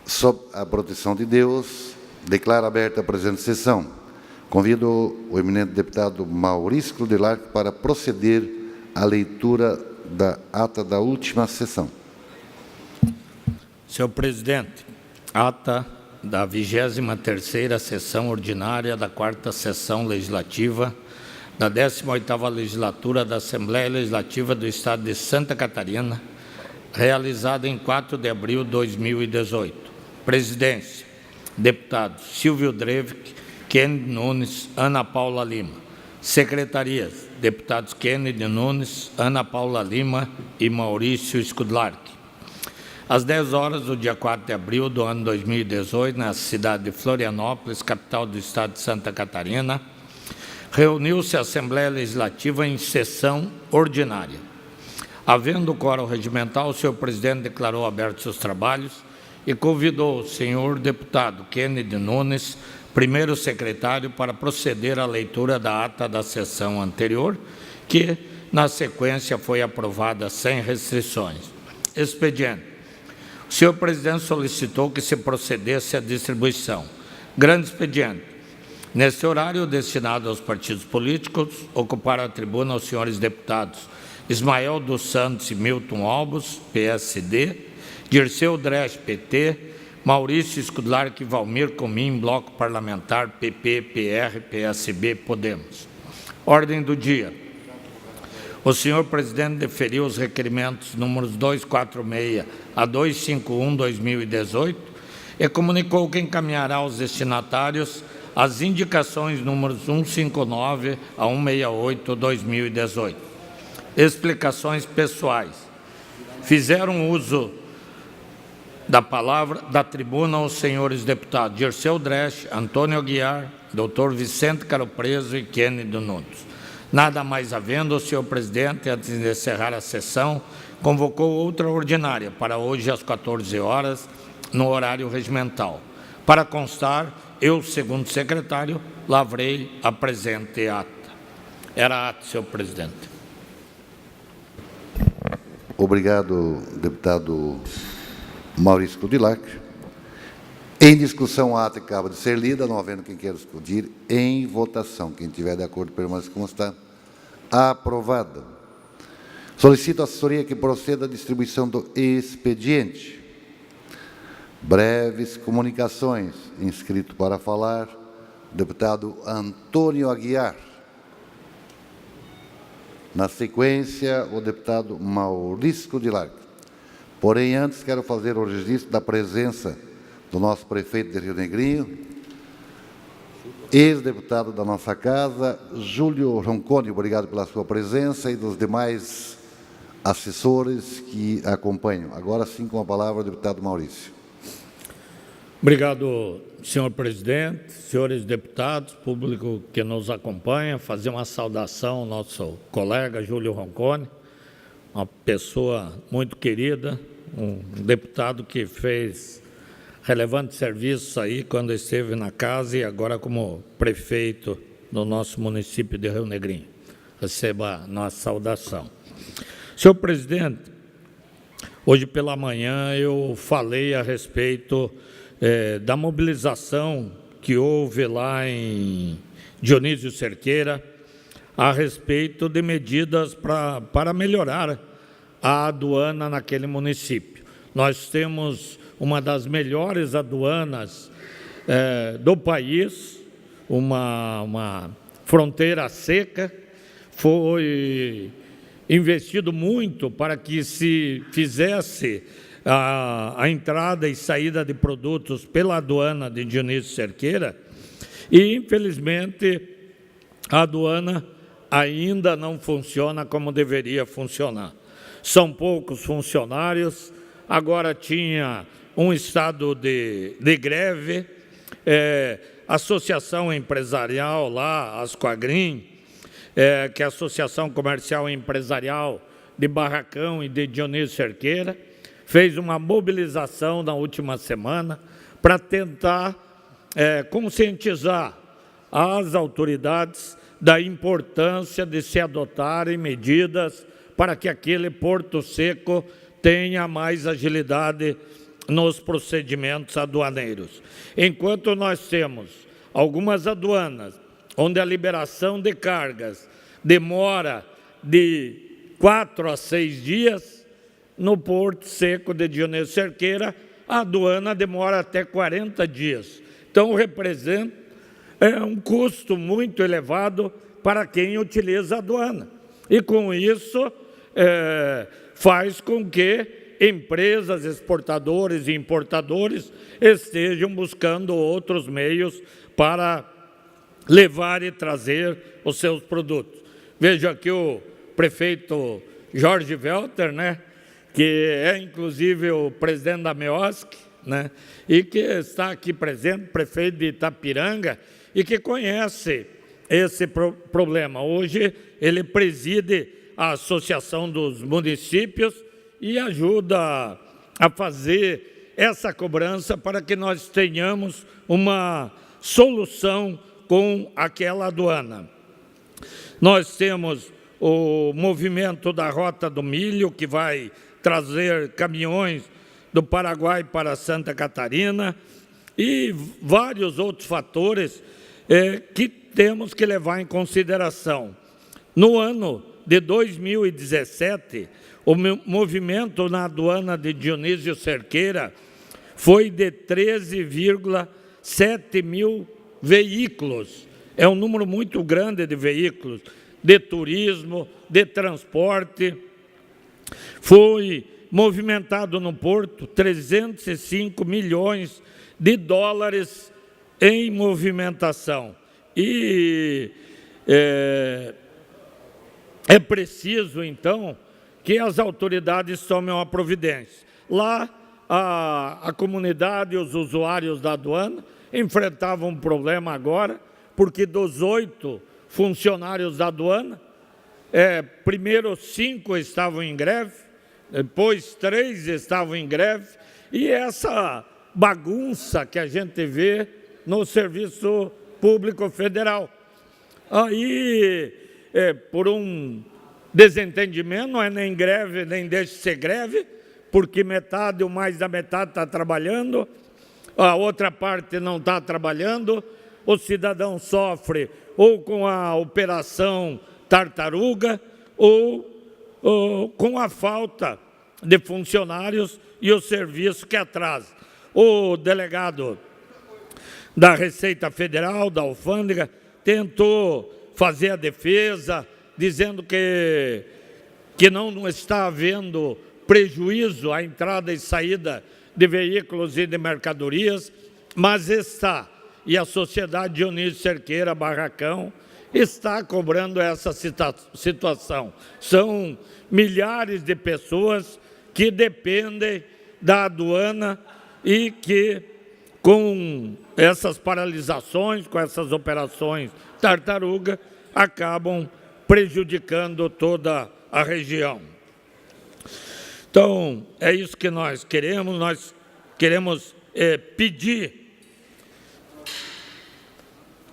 Sob a proteção de Deus, declaro aberta a presente sessão. Convido o eminente deputado Maurício Cludilac para proceder à leitura da ata da última sessão. Senhor presidente, ata da 23ª sessão ordinária da 4ª sessão legislativa da 18ª legislatura da Assembleia Legislativa do Estado de Santa Catarina, realizada em 4 de abril de 2018. Presidência: deputados Silvio Drevic, Kennedy Nunes, Ana Paula Lima. Secretarias: deputados Kennedy Nunes, Ana Paula Lima e Maurício Cludilac. Às 10 horas do dia 4 de abril do ano 2018, na cidade de Florianópolis, capital do estado de Santa Catarina, reuniu-se a Assembleia Legislativa em sessão ordinária. Havendo quórum regimental, o senhor presidente declarou abertos seus trabalhos e convidou o senhor deputado Kennedy Nunes, primeiro secretário, para proceder à leitura da ata da sessão anterior, que, na sequência, foi aprovada sem restrições. Expediente: o senhor presidente solicitou que se procedesse à distribuição. Grande expediente: neste horário destinado aos partidos políticos, ocuparam a tribuna os senhores deputados Ismael dos Santos e Milton Albos, PSD, Dirceu Dresch, PT, Maurício Cludilac e Valmir Comim, Bloco Parlamentar, PP, PR, PSB, Podemos. Ordem do dia. O senhor presidente deferiu os requerimentos números 246 a 251/2018 e comunicou que encaminhará aos destinatários as indicações números 159 a 168/2018. Explicações pessoais. Fizeram uso da palavra da tribuna os senhores deputados Dirceu Dresch, Antônio Aguiar, Dr. Vicente Caro Preso e Kennedy Nunes. Nada mais havendo, o senhor presidente, antes de encerrar a sessão, convocou outra ordinária para hoje às 14 horas, no horário regimental. Para constar, eu, segundo secretário, lavrei a presente ata. Era ata, senhor presidente. Obrigado, deputado Maurício Cludilac. Em discussão, a ata que acaba de ser lida, não havendo quem queira discutir, em votação. Quem tiver de acordo, permaneça como está. Aprovada. Solicito à assessoria que proceda à distribuição do expediente. Breves comunicações. Inscrito para falar, deputado Antônio Aguiar. Na sequência, o deputado Maurício Cludilac. Porém, antes, quero fazer o registro da presença do nosso prefeito de Rio Negrinho, ex-deputado da nossa casa, Júlio Ronconi, obrigado pela sua presença, e dos demais assessores que acompanham. Agora sim, com a palavra, o deputado Maurício. Obrigado, senhor presidente, senhores deputados, público que nos acompanha, fazer uma saudação ao nosso colega Júlio Ronconi, uma pessoa muito querida, um deputado que fez relevante serviço aí quando esteve na casa e agora como prefeito do nosso município de Rio Negrinho. Receba a nossa saudação. Senhor presidente, hoje pela manhã eu falei a respeito da mobilização que houve lá em Dionísio Cerqueira a respeito de medidas para melhorar a aduana naquele município. Nós temos uma das melhores aduanas do país, uma fronteira seca. Foi investido muito para que se fizesse a entrada e saída de produtos pela aduana de Dionísio Cerqueira e, infelizmente, a aduana ainda não funciona como deveria funcionar. São poucos funcionários, agora tinha um estado de greve, associação empresarial lá, Ascoagrim, que é a Associação Comercial e Empresarial de Barracão e de Dionísio Cerqueira, fez uma mobilização na última semana para tentar conscientizar as autoridades da importância de se adotarem medidas para que aquele Porto Seco tenha mais agilidade nos procedimentos aduaneiros. Enquanto nós temos algumas aduanas onde a liberação de cargas demora de 4 a 6 dias, no Porto Seco de Dionísio Cerqueira, a aduana demora até 40 dias. Então, representa um custo muito elevado para quem utiliza a aduana. E, com isso, faz com que empresas, exportadores e importadores estejam buscando outros meios para levar e trazer os seus produtos. Vejo aqui o prefeito Jorge Welter, né, que é inclusive o presidente da MEOSC, né, e que está aqui presente, prefeito de Itapiranga, e que conhece esse problema. Hoje ele preside a Associação dos Municípios e ajuda a fazer essa cobrança para que nós tenhamos uma solução com aquela aduana. Nós temos o movimento da Rota do Milho, que vai trazer caminhões do Paraguai para Santa Catarina e vários outros fatores que temos que levar em consideração. No ano de 2017, o movimento na aduana de Dionísio Cerqueira foi de 13,7 mil veículos. É um número muito grande de veículos, de turismo, de transporte. Foi movimentado no Porto 305 milhões de dólares em movimentação. E é preciso, então, que as autoridades tomem uma providência. Lá, a comunidade e os usuários da aduana enfrentavam um problema agora, porque dos 8 funcionários da aduana, primeiro 5 estavam em greve, depois 3 estavam em greve, e essa bagunça que a gente vê no Serviço Público Federal. Aí, por um desentendimento, não é nem greve, nem deixa de ser greve, porque metade ou mais da metade está trabalhando, a outra parte não está trabalhando, o cidadão sofre ou com a operação tartaruga ou com a falta de funcionários e o serviço que atrasa. O delegado da Receita Federal, da Alfândega, tentou fazer a defesa, dizendo que não está havendo prejuízo à entrada e saída de veículos e de mercadorias, mas está. E a Sociedade Dionísio Cerqueira Barracão está cobrando essa situação. São milhares de pessoas que dependem da aduana e que, com essas paralisações, com essas operações tartaruga, acabam prejudicando toda a região. Então, é isso que nós queremos pedir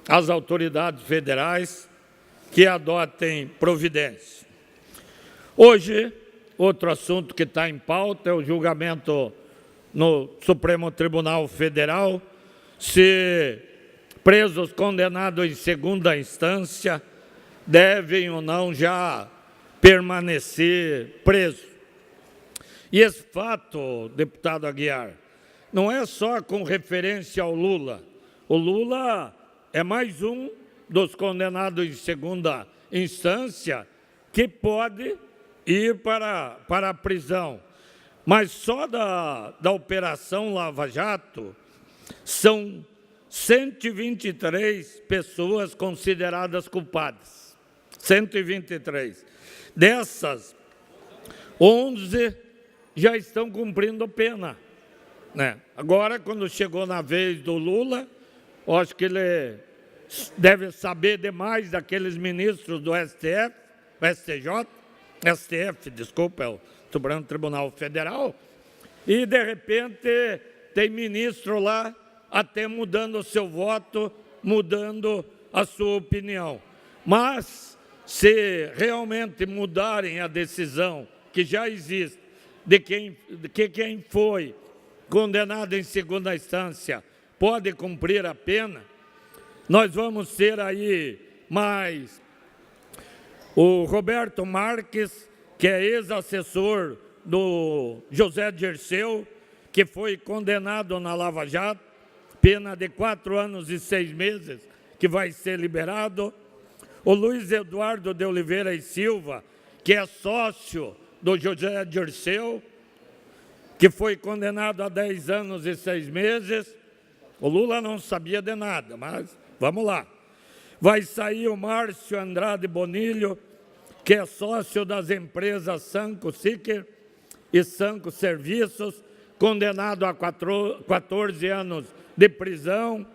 às autoridades federais que adotem providência. Hoje, outro assunto que está em pauta é o julgamento no Supremo Tribunal Federal, se presos condenados em segunda instância devem ou não já permanecer presos. E esse fato, deputado Aguiar, não é só com referência ao Lula. O Lula é mais um dos condenados em segunda instância que pode ir para a prisão. Mas só da Operação Lava Jato são 123 pessoas consideradas culpadas. 123. Dessas, 11 já estão cumprindo pena, né? Agora, quando chegou na vez do Lula, eu acho que ele deve saber demais daqueles ministros do STF, desculpa, é o Supremo Tribunal Federal, e de repente tem ministro lá até mudando o seu voto, mudando a sua opinião. Mas, se realmente mudarem a decisão que já existe, de quem foi condenado em segunda instância pode cumprir a pena, nós vamos ter aí mais o Roberto Marques, que é ex-assessor do José Dirceu, que foi condenado na Lava Jato, pena de 4 anos e 6 meses, que vai ser liberado. O Luiz Eduardo de Oliveira e Silva, que é sócio do José Dirceu, que foi condenado a 10 anos e 6 meses. O Lula não sabia de nada, mas vamos lá. Vai sair o Márcio Andrade Bonilho, que é sócio das empresas Sanco Siquer e Sanco Serviços, condenado a 14 anos de prisão.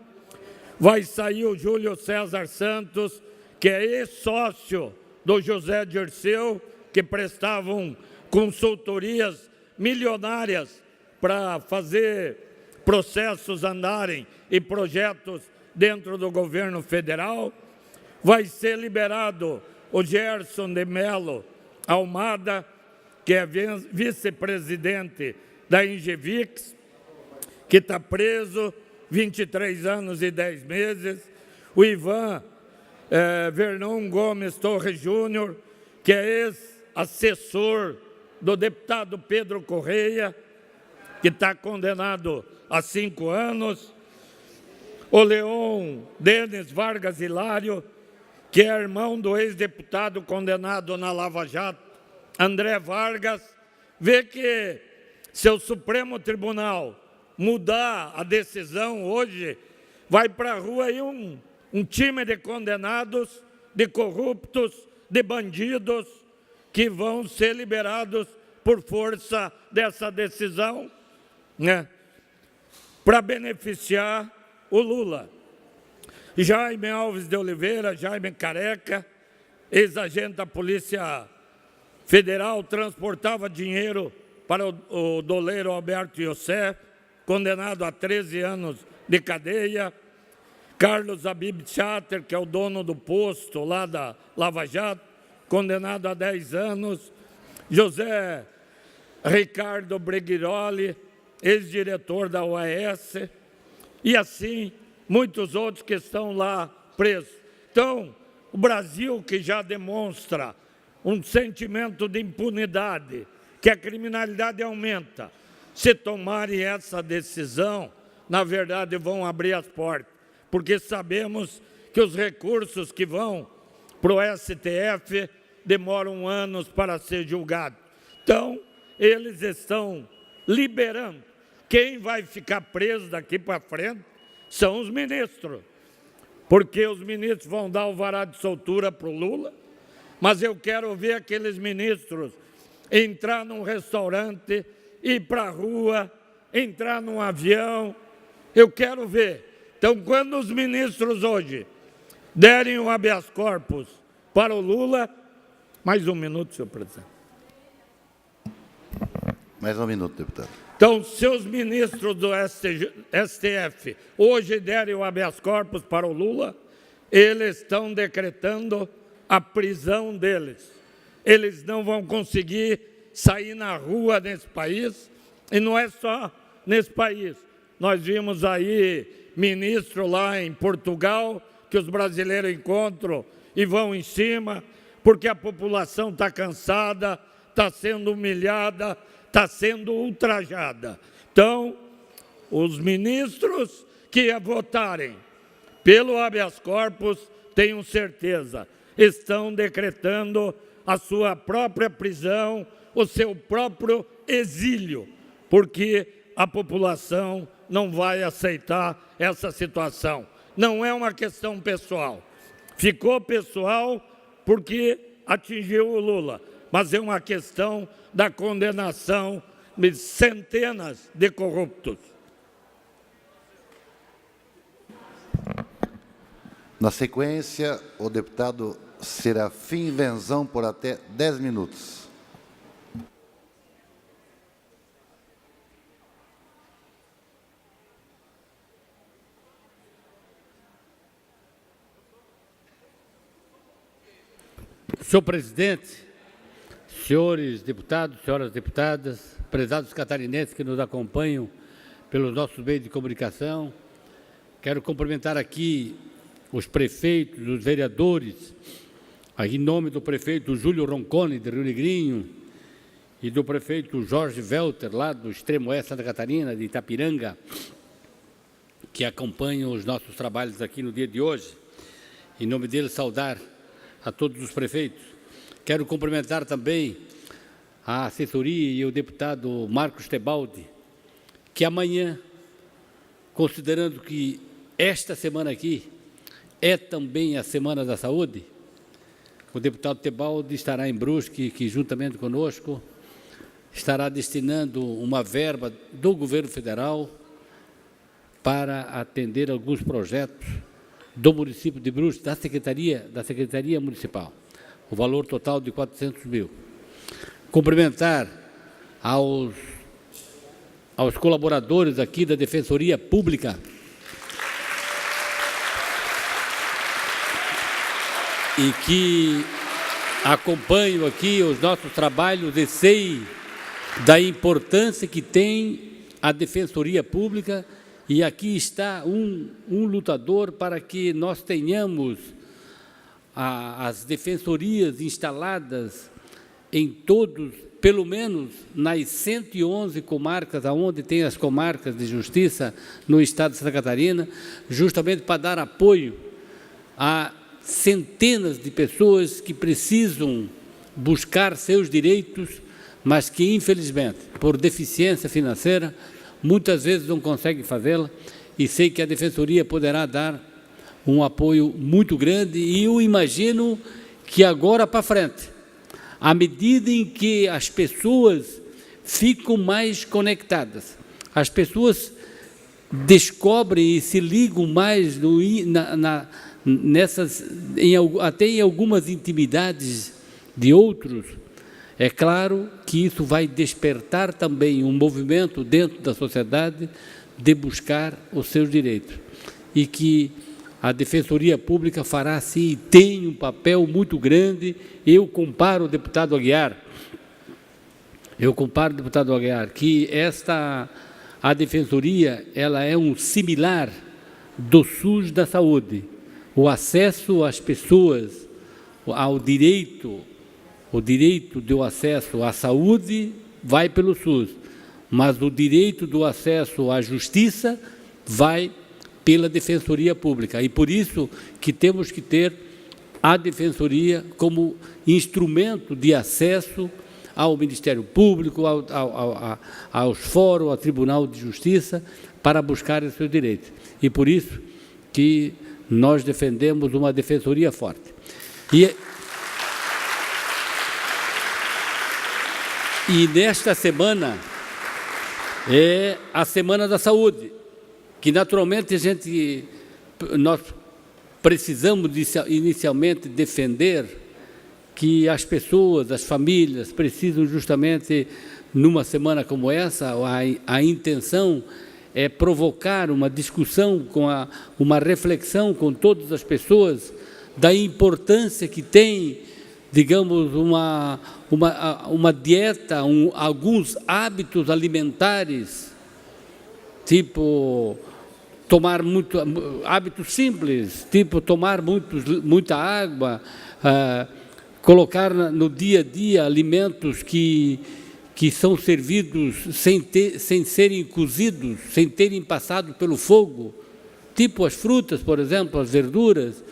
Vai sair o Júlio César Santos, que é ex-sócio do José Dirceu, que prestavam consultorias milionárias para fazer processos andarem e projetos dentro do governo federal. Vai ser liberado o Gerson de Mello Almada, que é vice-presidente da Ingevix, que está preso 23 anos e 10 meses. O Ivan Vernon Gomes Torres Júnior, que é ex-assessor do deputado Pedro Correia, que está condenado a 5 anos. O Leon Denis Vargas Hilário, que é irmão do ex-deputado condenado na Lava Jato, André Vargas. Vê que se o Supremo Tribunal mudar a decisão hoje, vai para a rua aí um time de condenados, de corruptos, de bandidos, que vão ser liberados por força dessa decisão, né, para beneficiar o Lula. Jaime Alves de Oliveira, Jaime Careca, ex-agente da Polícia Federal, transportava dinheiro para o doleiro Alberto Youssef, condenado a 13 anos de cadeia. Carlos Abib Chater, que é o dono do posto lá da Lava Jato, condenado a 10 anos. José Ricardo Breguiroli, ex-diretor da OAS, e assim muitos outros que estão lá presos. Então, o Brasil, que já demonstra um sentimento de impunidade, que a criminalidade aumenta, se tomarem essa decisão, na verdade vão abrir as portas, porque sabemos que os recursos que vão para o STF demoram anos para ser julgados. Então, eles estão liberando. Quem vai ficar preso daqui para frente são os ministros, porque os ministros vão dar o alvará de soltura para o Lula, mas eu quero ver aqueles ministros entrar num restaurante, ir para a rua, entrar num avião. Eu quero ver. Então, quando os ministros hoje derem o habeas corpus para o Lula... Mais um minuto, senhor presidente. Mais um minuto, deputado. Então, se os ministros do STF hoje derem o habeas corpus para o Lula, eles estão decretando a prisão deles. Eles não vão conseguir sair na rua nesse país, e não é só nesse país. Nós vimos aí ministro lá em Portugal, que os brasileiros encontram e vão em cima, porque a população está cansada, está sendo humilhada, está sendo ultrajada. Então, os ministros que votarem pelo habeas corpus, tenham certeza, estão decretando a sua própria prisão, o seu próprio exílio, porque a população não vai aceitar essa situação. Não é uma questão pessoal. Ficou pessoal porque atingiu o Lula, mas é uma questão da condenação de centenas de corruptos. Na sequência, o deputado Serafim Venzão, por até 10 minutos. Senhor presidente, senhores deputados, senhoras deputadas, prezados catarinenses que nos acompanham pelos nossos meios de comunicação. Quero cumprimentar aqui os prefeitos, os vereadores, aqui em nome do prefeito Júlio Roncone, de Rio Negrinho, e do prefeito Jorge Welter, lá do extremo oeste de Santa Catarina, de Itapiranga, que acompanham os nossos trabalhos aqui no dia de hoje. Em nome deles, saudar a todos os prefeitos. Quero cumprimentar também a assessoria e o deputado Marcos Tebaldi, que amanhã, considerando que esta semana aqui é também a Semana da Saúde, o deputado Tebaldi estará em Brusque, que juntamente conosco estará destinando uma verba do governo federal para atender alguns projetos do município de Brusque, da Secretaria Municipal, o valor total de 400 mil. Cumprimentar aos colaboradores aqui da Defensoria Pública, e que acompanham aqui os nossos trabalhos e sei da importância que tem a Defensoria Pública, e aqui está um lutador para que nós tenhamos as defensorias instaladas em todos, pelo menos nas 111 comarcas, onde tem as comarcas de justiça no estado de Santa Catarina, justamente para dar apoio a centenas de pessoas que precisam buscar seus direitos, mas que, infelizmente, por deficiência financeira, muitas vezes não conseguem fazê-la, e sei que a Defensoria poderá dar um apoio muito grande, e eu imagino que agora para frente, à medida em que as pessoas ficam mais conectadas, as pessoas descobrem e se ligam mais até em algumas intimidades de outros, é claro que isso vai despertar também um movimento dentro da sociedade de buscar os seus direitos, e que a Defensoria Pública fará sim, tem um papel muito grande. Eu comparo o deputado Aguiar, que a Defensoria, ela é um similar do SUS da saúde. O acesso às pessoas ao direito, o direito do acesso à saúde vai pelo SUS, mas o direito do acesso à justiça vai pela Defensoria Pública. E por isso que temos que ter a Defensoria como instrumento de acesso ao Ministério Público, aos fóruns, ao Tribunal de Justiça, para buscar os seus direitos. E por isso que nós defendemos uma Defensoria forte. E nesta semana é a Semana da Saúde, que naturalmente nós precisamos inicialmente defender que as pessoas, as famílias, precisam justamente, numa semana como essa, a intenção é provocar uma discussão, uma reflexão com todas as pessoas da importância que tem, digamos, uma dieta, alguns hábitos alimentares, tipo hábitos simples, tipo tomar muita água, colocar no dia a dia alimentos que são servidos sem serem cozidos, sem terem passado pelo fogo, tipo as frutas, por exemplo, as verduras,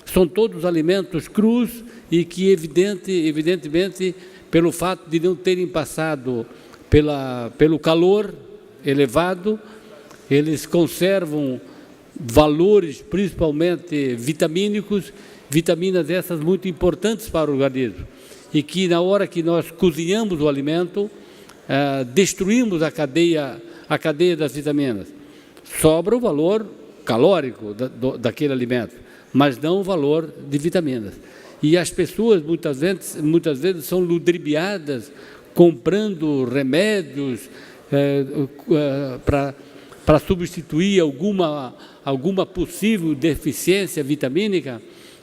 são todos alimentos crus e que, evidentemente, pelo fato de não terem passado pelo calor elevado, eles conservam valores, principalmente vitamínicos, vitaminas essas muito importantes para o organismo, e que na hora que nós cozinhamos o alimento, destruímos a cadeia das vitaminas. Sobra o valor calórico daquele alimento, mas não o valor de vitaminas. E as pessoas muitas vezes são ludibriadas comprando remédios para substituir alguma possível deficiência vitamínica,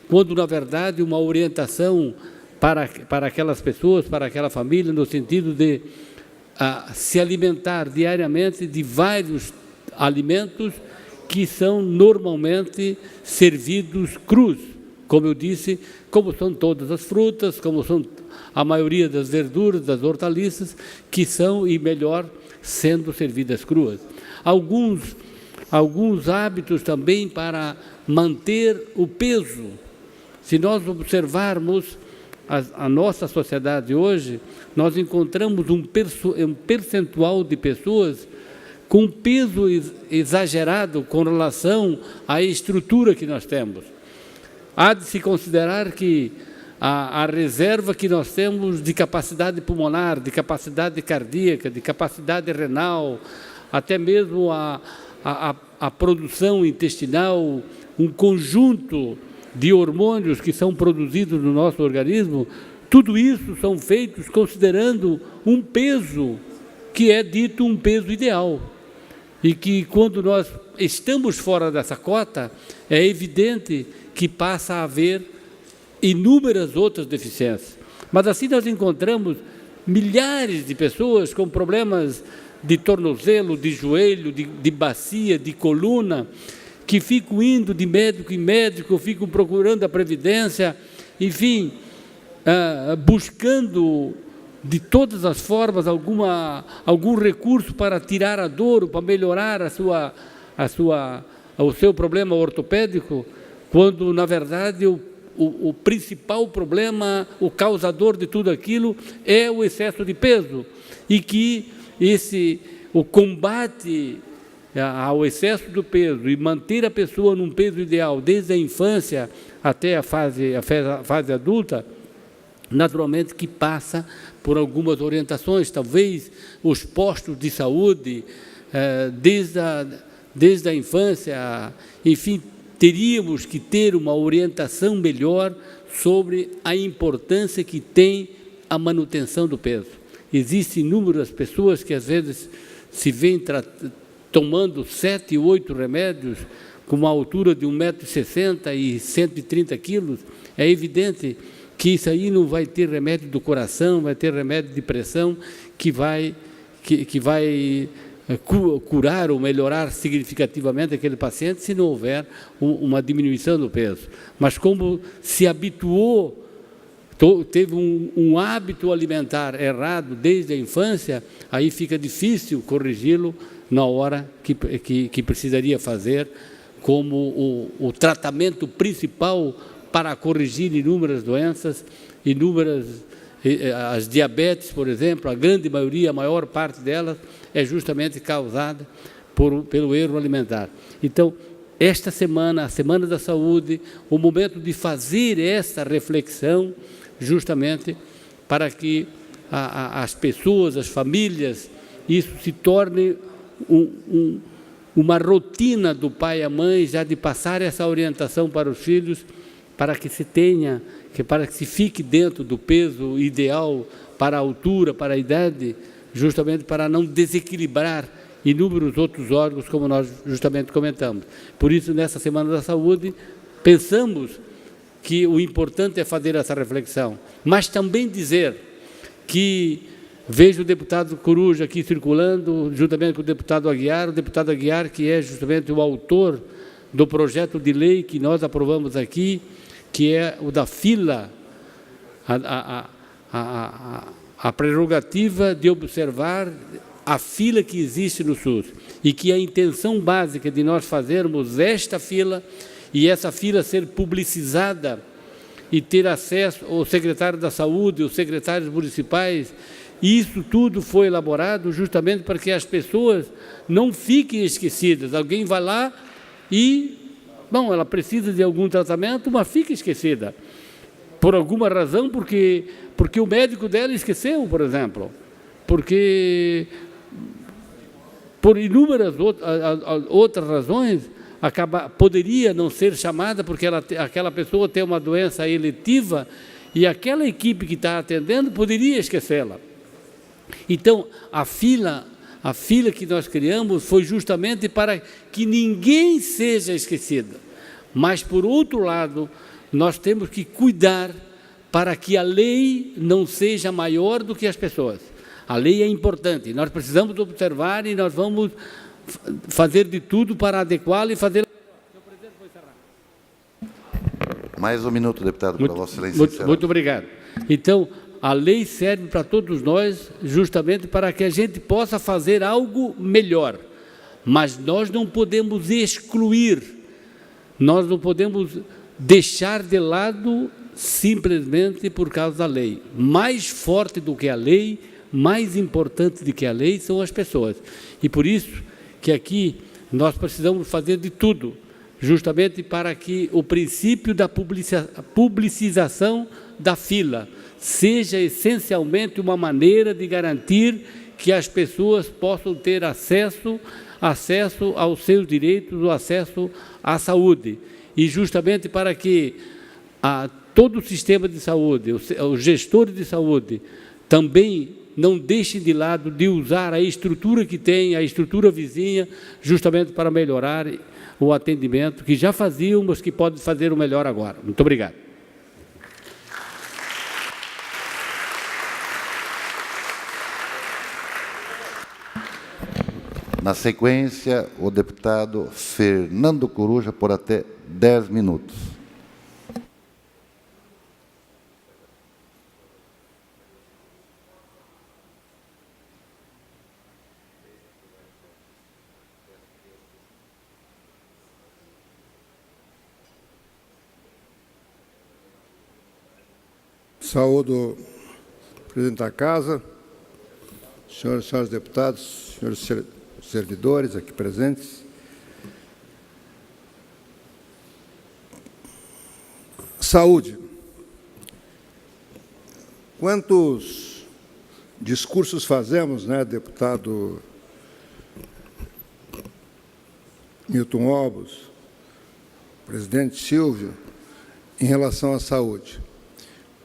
quando, na verdade, uma orientação para aquelas pessoas, para aquela família, no sentido de se alimentar diariamente de vários alimentos que são normalmente servidos crus, como eu disse, como são todas as frutas, como são a maioria das verduras, das hortaliças, que são, e melhor, sendo servidas cruas. Alguns hábitos também para manter o peso. Se nós observarmos a nossa sociedade hoje, nós encontramos um percentual de pessoas com peso exagerado com relação à estrutura que nós temos. Há de se considerar que a reserva que nós temos de capacidade pulmonar, de capacidade cardíaca, de capacidade renal, até mesmo a produção intestinal, um conjunto de hormônios que são produzidos no nosso organismo, tudo isso são feitos considerando um peso que é dito um peso ideal. E que quando nós estamos fora dessa cota, é evidente que passa a haver inúmeras outras deficiências. Mas assim nós encontramos milhares de pessoas com problemas de tornozelo, de joelho, de bacia, de coluna, que ficam indo de médico em médico, ficam procurando a previdência, enfim, buscando de todas as formas algum recurso para tirar a dor, para melhorar o seu problema ortopédico, quando, na verdade, o principal problema, o causador de tudo aquilo é o excesso de peso, e que o combate ao excesso do peso e manter a pessoa num peso ideal desde a infância até a fase adulta, naturalmente que passa por algumas orientações, talvez os postos de saúde, desde a infância, enfim, teríamos que ter uma orientação melhor sobre a importância que tem a manutenção do peso. Existem inúmeras pessoas que às vezes se veem tomando 7, 8 remédios com uma altura de 1,60 m e 130 quilos. É evidente que isso aí não vai ter remédio do coração, vai ter remédio de pressão que vai curar ou melhorar significativamente aquele paciente se não houver uma diminuição do peso. Mas como se habituou, teve um hábito alimentar errado desde a infância, aí fica difícil corrigi-lo na hora que precisaria fazer como o tratamento principal para corrigir inúmeras doenças, as diabetes, por exemplo, a grande maioria, a maior parte delas, é justamente causada pelo erro alimentar. Então, esta semana, a Semana da Saúde, o momento de fazer essa reflexão, justamente para que as pessoas, as famílias, isso se torne uma rotina do pai e a mãe, já de passar essa orientação para os filhos, para que se fique dentro do peso ideal para a altura, para a idade, justamente para não desequilibrar inúmeros outros órgãos, como nós justamente comentamos. Por isso, nessa Semana da Saúde, pensamos que o importante é fazer essa reflexão, mas também dizer que vejo o deputado Coruja aqui circulando, juntamente com o deputado Aguiar, que é justamente o autor do projeto de lei que nós aprovamos aqui, que é o da fila, a prerrogativa de observar a fila que existe no SUS, e que a intenção básica de nós fazermos esta fila, e essa fila ser publicizada e ter acesso ao secretário da Saúde, os secretários municipais, isso tudo foi elaborado justamente para que as pessoas não fiquem esquecidas. Alguém vai lá e, ela precisa de algum tratamento, mas fica esquecida. Por alguma razão, porque o médico dela esqueceu, por exemplo. Porque, por inúmeras outras razões, poderia não ser chamada porque aquela pessoa tem uma doença eletiva e aquela equipe que está atendendo poderia esquecê-la. Então, a fila que nós criamos foi justamente para que ninguém seja esquecido. Mas, por outro lado, nós temos que cuidar para que a lei não seja maior do que as pessoas. A lei é importante, nós precisamos observar e nós vamos fazer de tudo para adequá-la e fazer... Mais um minuto, deputado, para Vossa Excelência. Muito obrigado. Então, a lei serve para todos nós justamente para que a gente possa fazer algo melhor. Mas nós não podemos excluir, nós não podemos deixar de lado simplesmente por causa da lei. Mais forte do que a lei, mais importante do que a lei são as pessoas. E por isso que aqui nós precisamos fazer de tudo, justamente para que o princípio da publicização da fila seja essencialmente uma maneira de garantir que as pessoas possam ter acesso aos seus direitos, o acesso à saúde. E justamente para que todo o sistema de saúde, os gestores de saúde, também não deixem de lado de usar a estrutura que tem, a estrutura vizinha, justamente para melhorar o atendimento, que já faziam, mas que podem fazer o melhor agora. Muito obrigado. Na sequência, o deputado Fernando Coruja, por até 10 minutos. Saúdo o presidente da Casa, senhoras e senhores deputados, senhores servidores aqui presentes. Saúde. Quantos discursos fazemos, né, deputado Milton Obos, presidente Silvio, em relação à saúde?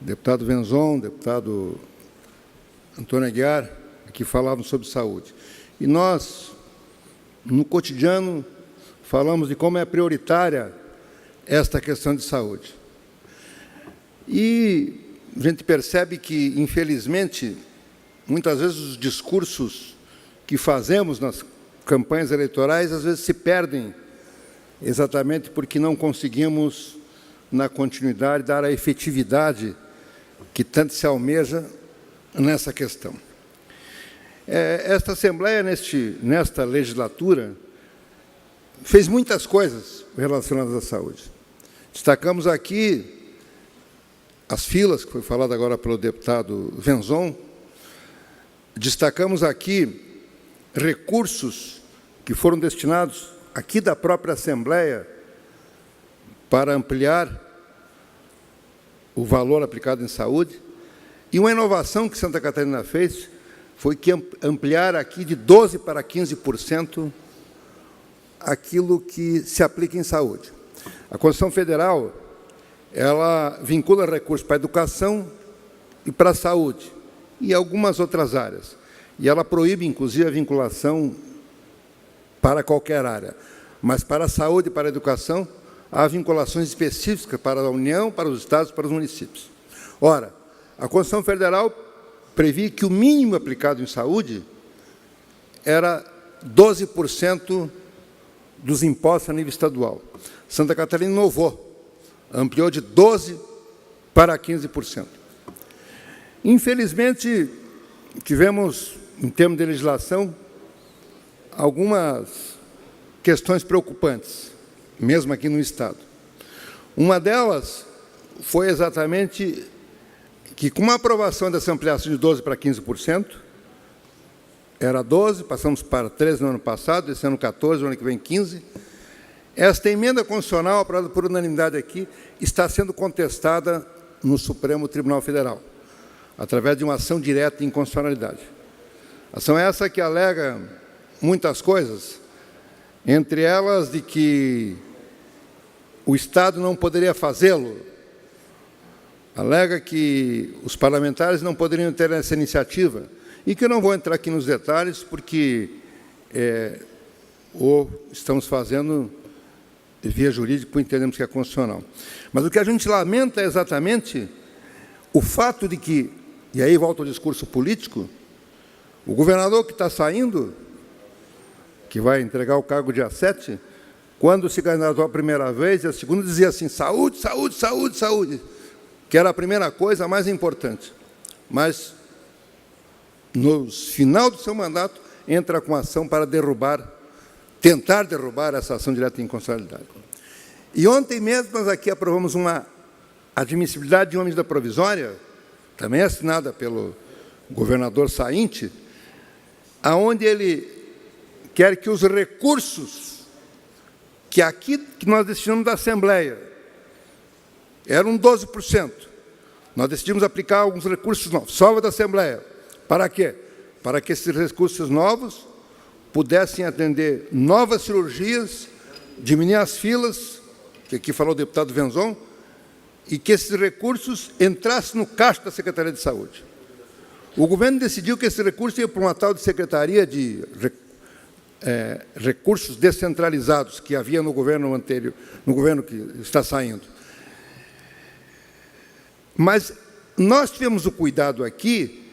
Deputado Venzon, deputado Antônio Aguiar, que falavam sobre saúde. E nós, no cotidiano, falamos de como é prioritária esta questão de saúde. E a gente percebe que, infelizmente, muitas vezes os discursos que fazemos nas campanhas eleitorais, às vezes se perdem, exatamente porque não conseguimos, na continuidade, dar a efetividade que tanto se almeja nessa questão. Esta Assembleia, nesta legislatura, fez muitas coisas relacionadas à saúde. Destacamos aqui as filas, que foi falado agora pelo deputado Venzon. Destacamos aqui recursos que foram destinados aqui da própria Assembleia para ampliar o valor aplicado em saúde. E uma inovação que Santa Catarina fez foi que ampliar aqui de 12% para 15% aquilo que se aplica em saúde. A Constituição Federal, ela vincula recursos para a educação e para a saúde, e algumas outras áreas. E ela proíbe, inclusive, a vinculação para qualquer área. Mas para a saúde e para a educação, há vinculações específicas para a União, para os estados e para os municípios. Ora, a Constituição Federal previa que o mínimo aplicado em saúde era 12% dos impostos a nível estadual. Santa Catarina inovou, ampliou de 12% para 15%. Infelizmente, tivemos, em termos de legislação, algumas questões preocupantes, mesmo aqui no Estado. Uma delas foi exatamente que, com a aprovação dessa ampliação de 12% para 15%, era 12%, passamos para 13% no ano passado, esse ano 14%, no ano que vem 15%, esta emenda constitucional, aprovada por unanimidade aqui, está sendo contestada no Supremo Tribunal Federal, através de uma ação direta de inconstitucionalidade. Ação essa que alega muitas coisas, entre elas de que o Estado não poderia fazê-lo, alega que os parlamentares não poderiam ter essa iniciativa, e que eu não vou entrar aqui nos detalhes, porque estamos fazendo via jurídica, porque entendemos que é constitucional. Mas o que a gente lamenta é exatamente o fato de que, e aí volta ao discurso político, o governador que está saindo que vai entregar o cargo dia 7, quando se candidatou a primeira vez, e a segunda dizia assim, saúde, saúde, saúde, saúde, que era a primeira coisa, a mais importante. Mas, no final do seu mandato, entra com ação para tentar derrubar essa ação direta de inconstitucionalidade. E ontem mesmo nós aqui aprovamos uma admissibilidade de uma medida provisória, também assinada pelo governador Saínte, aonde ele quer que os recursos que nós destinamos da Assembleia eram 12%. Nós decidimos aplicar alguns recursos novos, só da Assembleia. Para quê? Para que esses recursos novos pudessem atender novas cirurgias, diminuir as filas, que aqui falou o deputado Venzon, e que esses recursos entrassem no caixa da Secretaria de Saúde. O governo decidiu que esse recurso ia para uma tal de Secretaria de Recursos Descentralizados, que havia no governo anterior, no governo que está saindo. Mas nós tivemos o cuidado aqui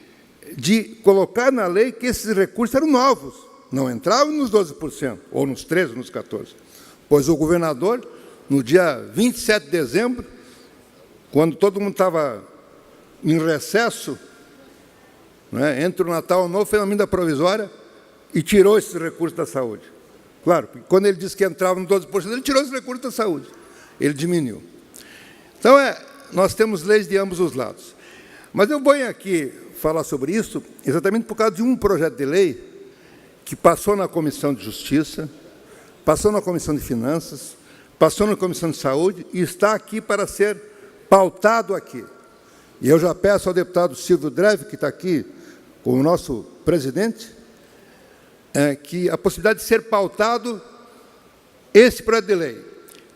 de colocar na lei que esses recursos eram novos, não entravam nos 12%, ou nos 13%, ou nos 14%. Pois o governador, no dia 27 de dezembro, quando todo mundo estava em recesso, né, entre o Natal e o Novo, fez uma medida provisória e tirou esses recursos da saúde. Claro, quando ele disse que entrava no 12%, ele tirou esses recursos da saúde. Ele diminuiu. Então, nós temos leis de ambos os lados. Mas eu venho aqui falar sobre isso exatamente por causa de um projeto de lei que passou na Comissão de Justiça, passou na Comissão de Finanças, passou na Comissão de Saúde e está aqui para ser pautado aqui. E eu já peço ao deputado Silvio Dreve, que está aqui com o nosso presidente, que a possibilidade de ser pautado esse projeto de lei,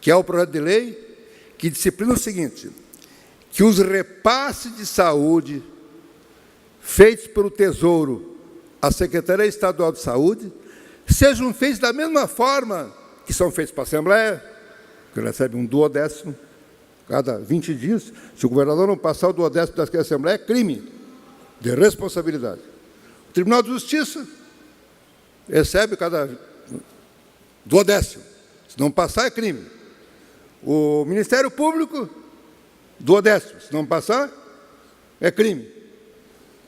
que é o projeto de lei que disciplina o seguinte, que os repasses de saúde feitos pelo Tesouro à Secretaria Estadual de Saúde sejam feitos da mesma forma que são feitos para a Assembleia, que recebe um 1/10 cada 20 dias. Se o governador não passar o 1/10 da Assembleia, é crime de responsabilidade. O Tribunal de Justiça recebe cada 1/10. Se não passar, é crime. O Ministério Público, 1/10. Se não passar, é crime.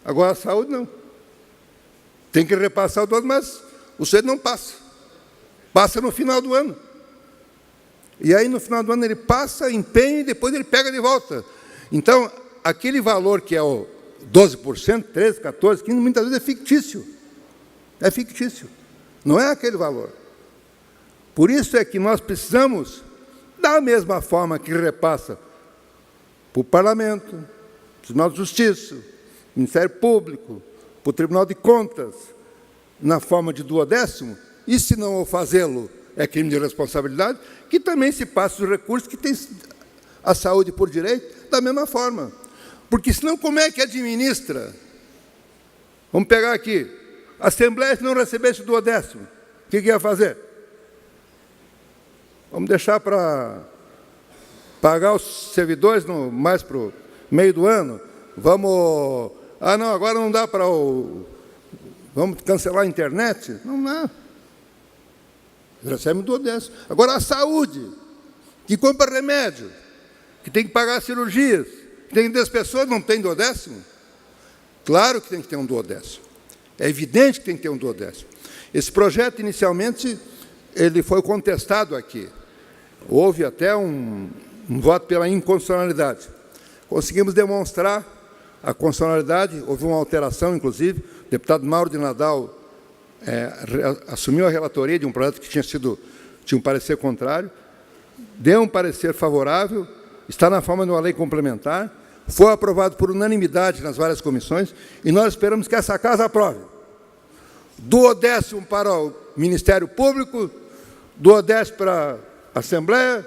Agora, a saúde, não. Tem que repassar o 12, mas o sujeito não passa. Passa no final do ano. E aí, no final do ano, ele passa, empenha e depois ele pega de volta. Então, aquele valor que é o 12%, 13%, 14%, 15%, muitas vezes é fictício. É fictício. Não é aquele valor. Por isso é que nós precisamos, da mesma forma que repassa para o Parlamento, para o Tribunal de Justiça, Ministério Público, para o Tribunal de Contas, na forma de 1/10, e se não o fazê-lo é crime de responsabilidade, que também se passe os recursos que tem a saúde por direito, da mesma forma. Porque senão como é que administra? Vamos pegar aqui, a Assembleia, se não recebesse o 1/10, o que ia fazer? Vamos deixar para pagar os servidores mais para o meio do ano? Vamos... Ah, não, agora não dá para vamos cancelar a internet? Não dá. Recebe um 1/10. Agora, a saúde, que compra remédio, que tem que pagar cirurgias, que tem 10 pessoas, não tem 1/10? Claro que tem que ter um 1/10. É evidente que tem que ter um 1/10. Esse projeto, inicialmente, ele foi contestado aqui. Houve até um voto pela inconstitucionalidade. Conseguimos demonstrar a constitucionalidade, houve uma alteração, inclusive, o deputado Mauro de Nadal assumiu a relatoria de um projeto que tinha um parecer contrário, deu um parecer favorável, está na forma de uma lei complementar, foi aprovado por unanimidade nas várias comissões, e nós esperamos que essa Casa aprove. 1/10 para o Ministério Público, 1/10 para a Assembleia,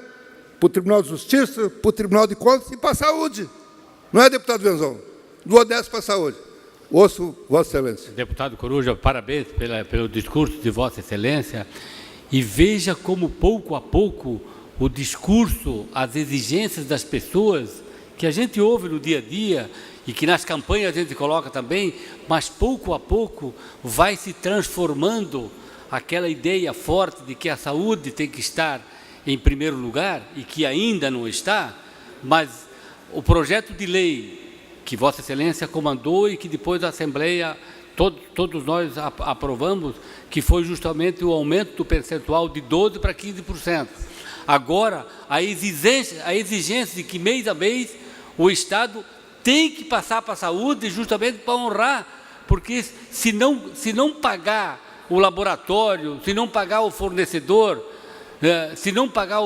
para o Tribunal de Justiça, para o Tribunal de Contas e para a Saúde. Não é, deputado Venzon? 1/10 para a saúde. Ouço, Vossa Excelência. Deputado Coruja, parabéns pelo discurso de Vossa Excelência. E veja como, pouco a pouco, o discurso, as exigências das pessoas, que a gente ouve no dia a dia e que nas campanhas a gente coloca também, mas pouco a pouco vai se transformando aquela ideia forte de que a saúde tem que estar em primeiro lugar, e que ainda não está, mas o projeto de lei que Vossa Excelência comandou e que depois a Assembleia, todos nós aprovamos, que foi justamente o aumento do percentual de 12% para 15%. Agora, a exigência de que mês a mês o Estado tem que passar para a saúde justamente para honrar, porque se não pagar o laboratório, se não pagar o fornecedor, se não pagar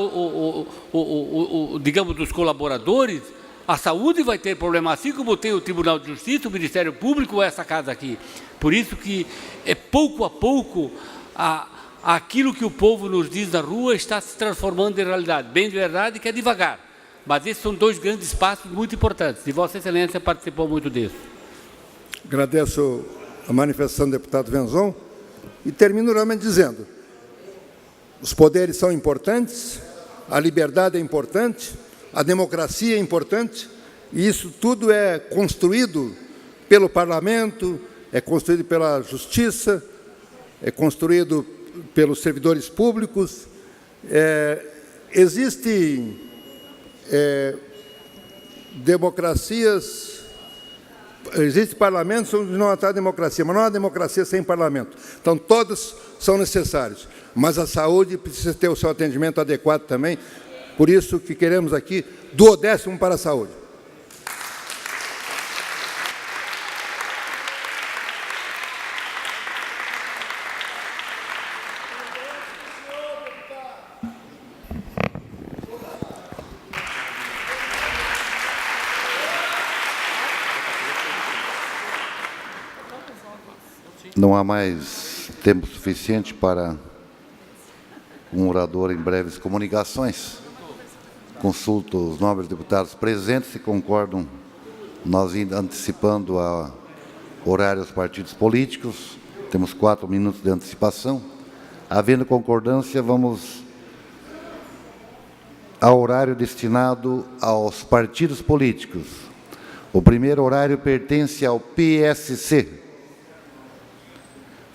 digamos, os colaboradores, a saúde vai ter problema, assim como tem o Tribunal de Justiça, o Ministério Público ou essa casa aqui. Por isso que, pouco a pouco, aquilo que o povo nos diz na rua está se transformando em realidade. Bem de verdade que é devagar, mas esses são dois grandes passos muito importantes, e Vossa Excelência participou muito disso. Agradeço a manifestação do deputado Venzon e termino realmente dizendo: os poderes são importantes, a liberdade é importante, a democracia é importante, e isso tudo é construído pelo parlamento, é construído pela justiça, é construído pelos servidores públicos. Existem democracias, existem parlamentos onde não há democracia, mas não há democracia sem parlamento. Então, todos são necessários, mas a saúde precisa ter o seu atendimento adequado também. Por isso que queremos aqui 12º para a saúde. Não há mais tempo suficiente para um orador em breves comunicações. Consulto os nobres deputados presentes, se concordam, nós indo antecipando a horário aos partidos políticos. Temos 4 minutos de antecipação. Havendo concordância, vamos ao horário destinado aos partidos políticos. O primeiro horário pertence ao PSC.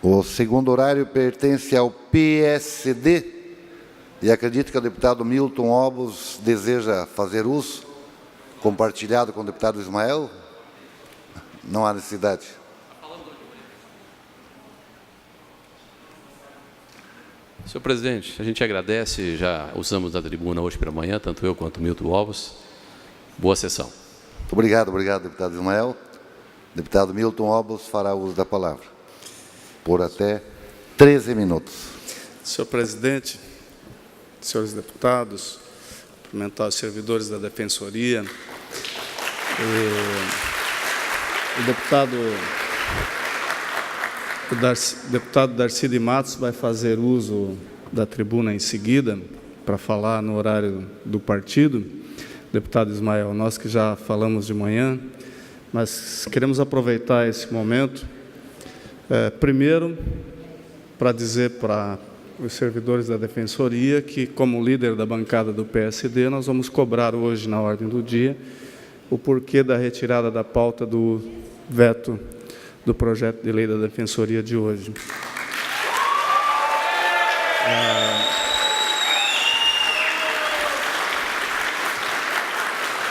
O segundo horário pertence ao PSD. E acredito que o deputado Milton Obos deseja fazer uso, compartilhado com o deputado Ismael. Não há necessidade. Senhor presidente, a gente agradece, já usamos da tribuna hoje pela manhã, tanto eu quanto o Milton Obos. Boa sessão. Muito obrigado, deputado Ismael. Deputado Milton Obos fará uso da palavra, por até 13 minutos. Senhor presidente, senhores deputados, cumprimentar os servidores da Defensoria. O deputado Darcy de Matos vai fazer uso da tribuna em seguida para falar no horário do partido. Deputado Ismael, nós que já falamos de manhã, mas queremos aproveitar esse momento, primeiro, para dizer para os servidores da Defensoria que, como líder da bancada do PSD, nós vamos cobrar hoje, na ordem do dia, o porquê da retirada da pauta do veto do projeto de lei da Defensoria de hoje.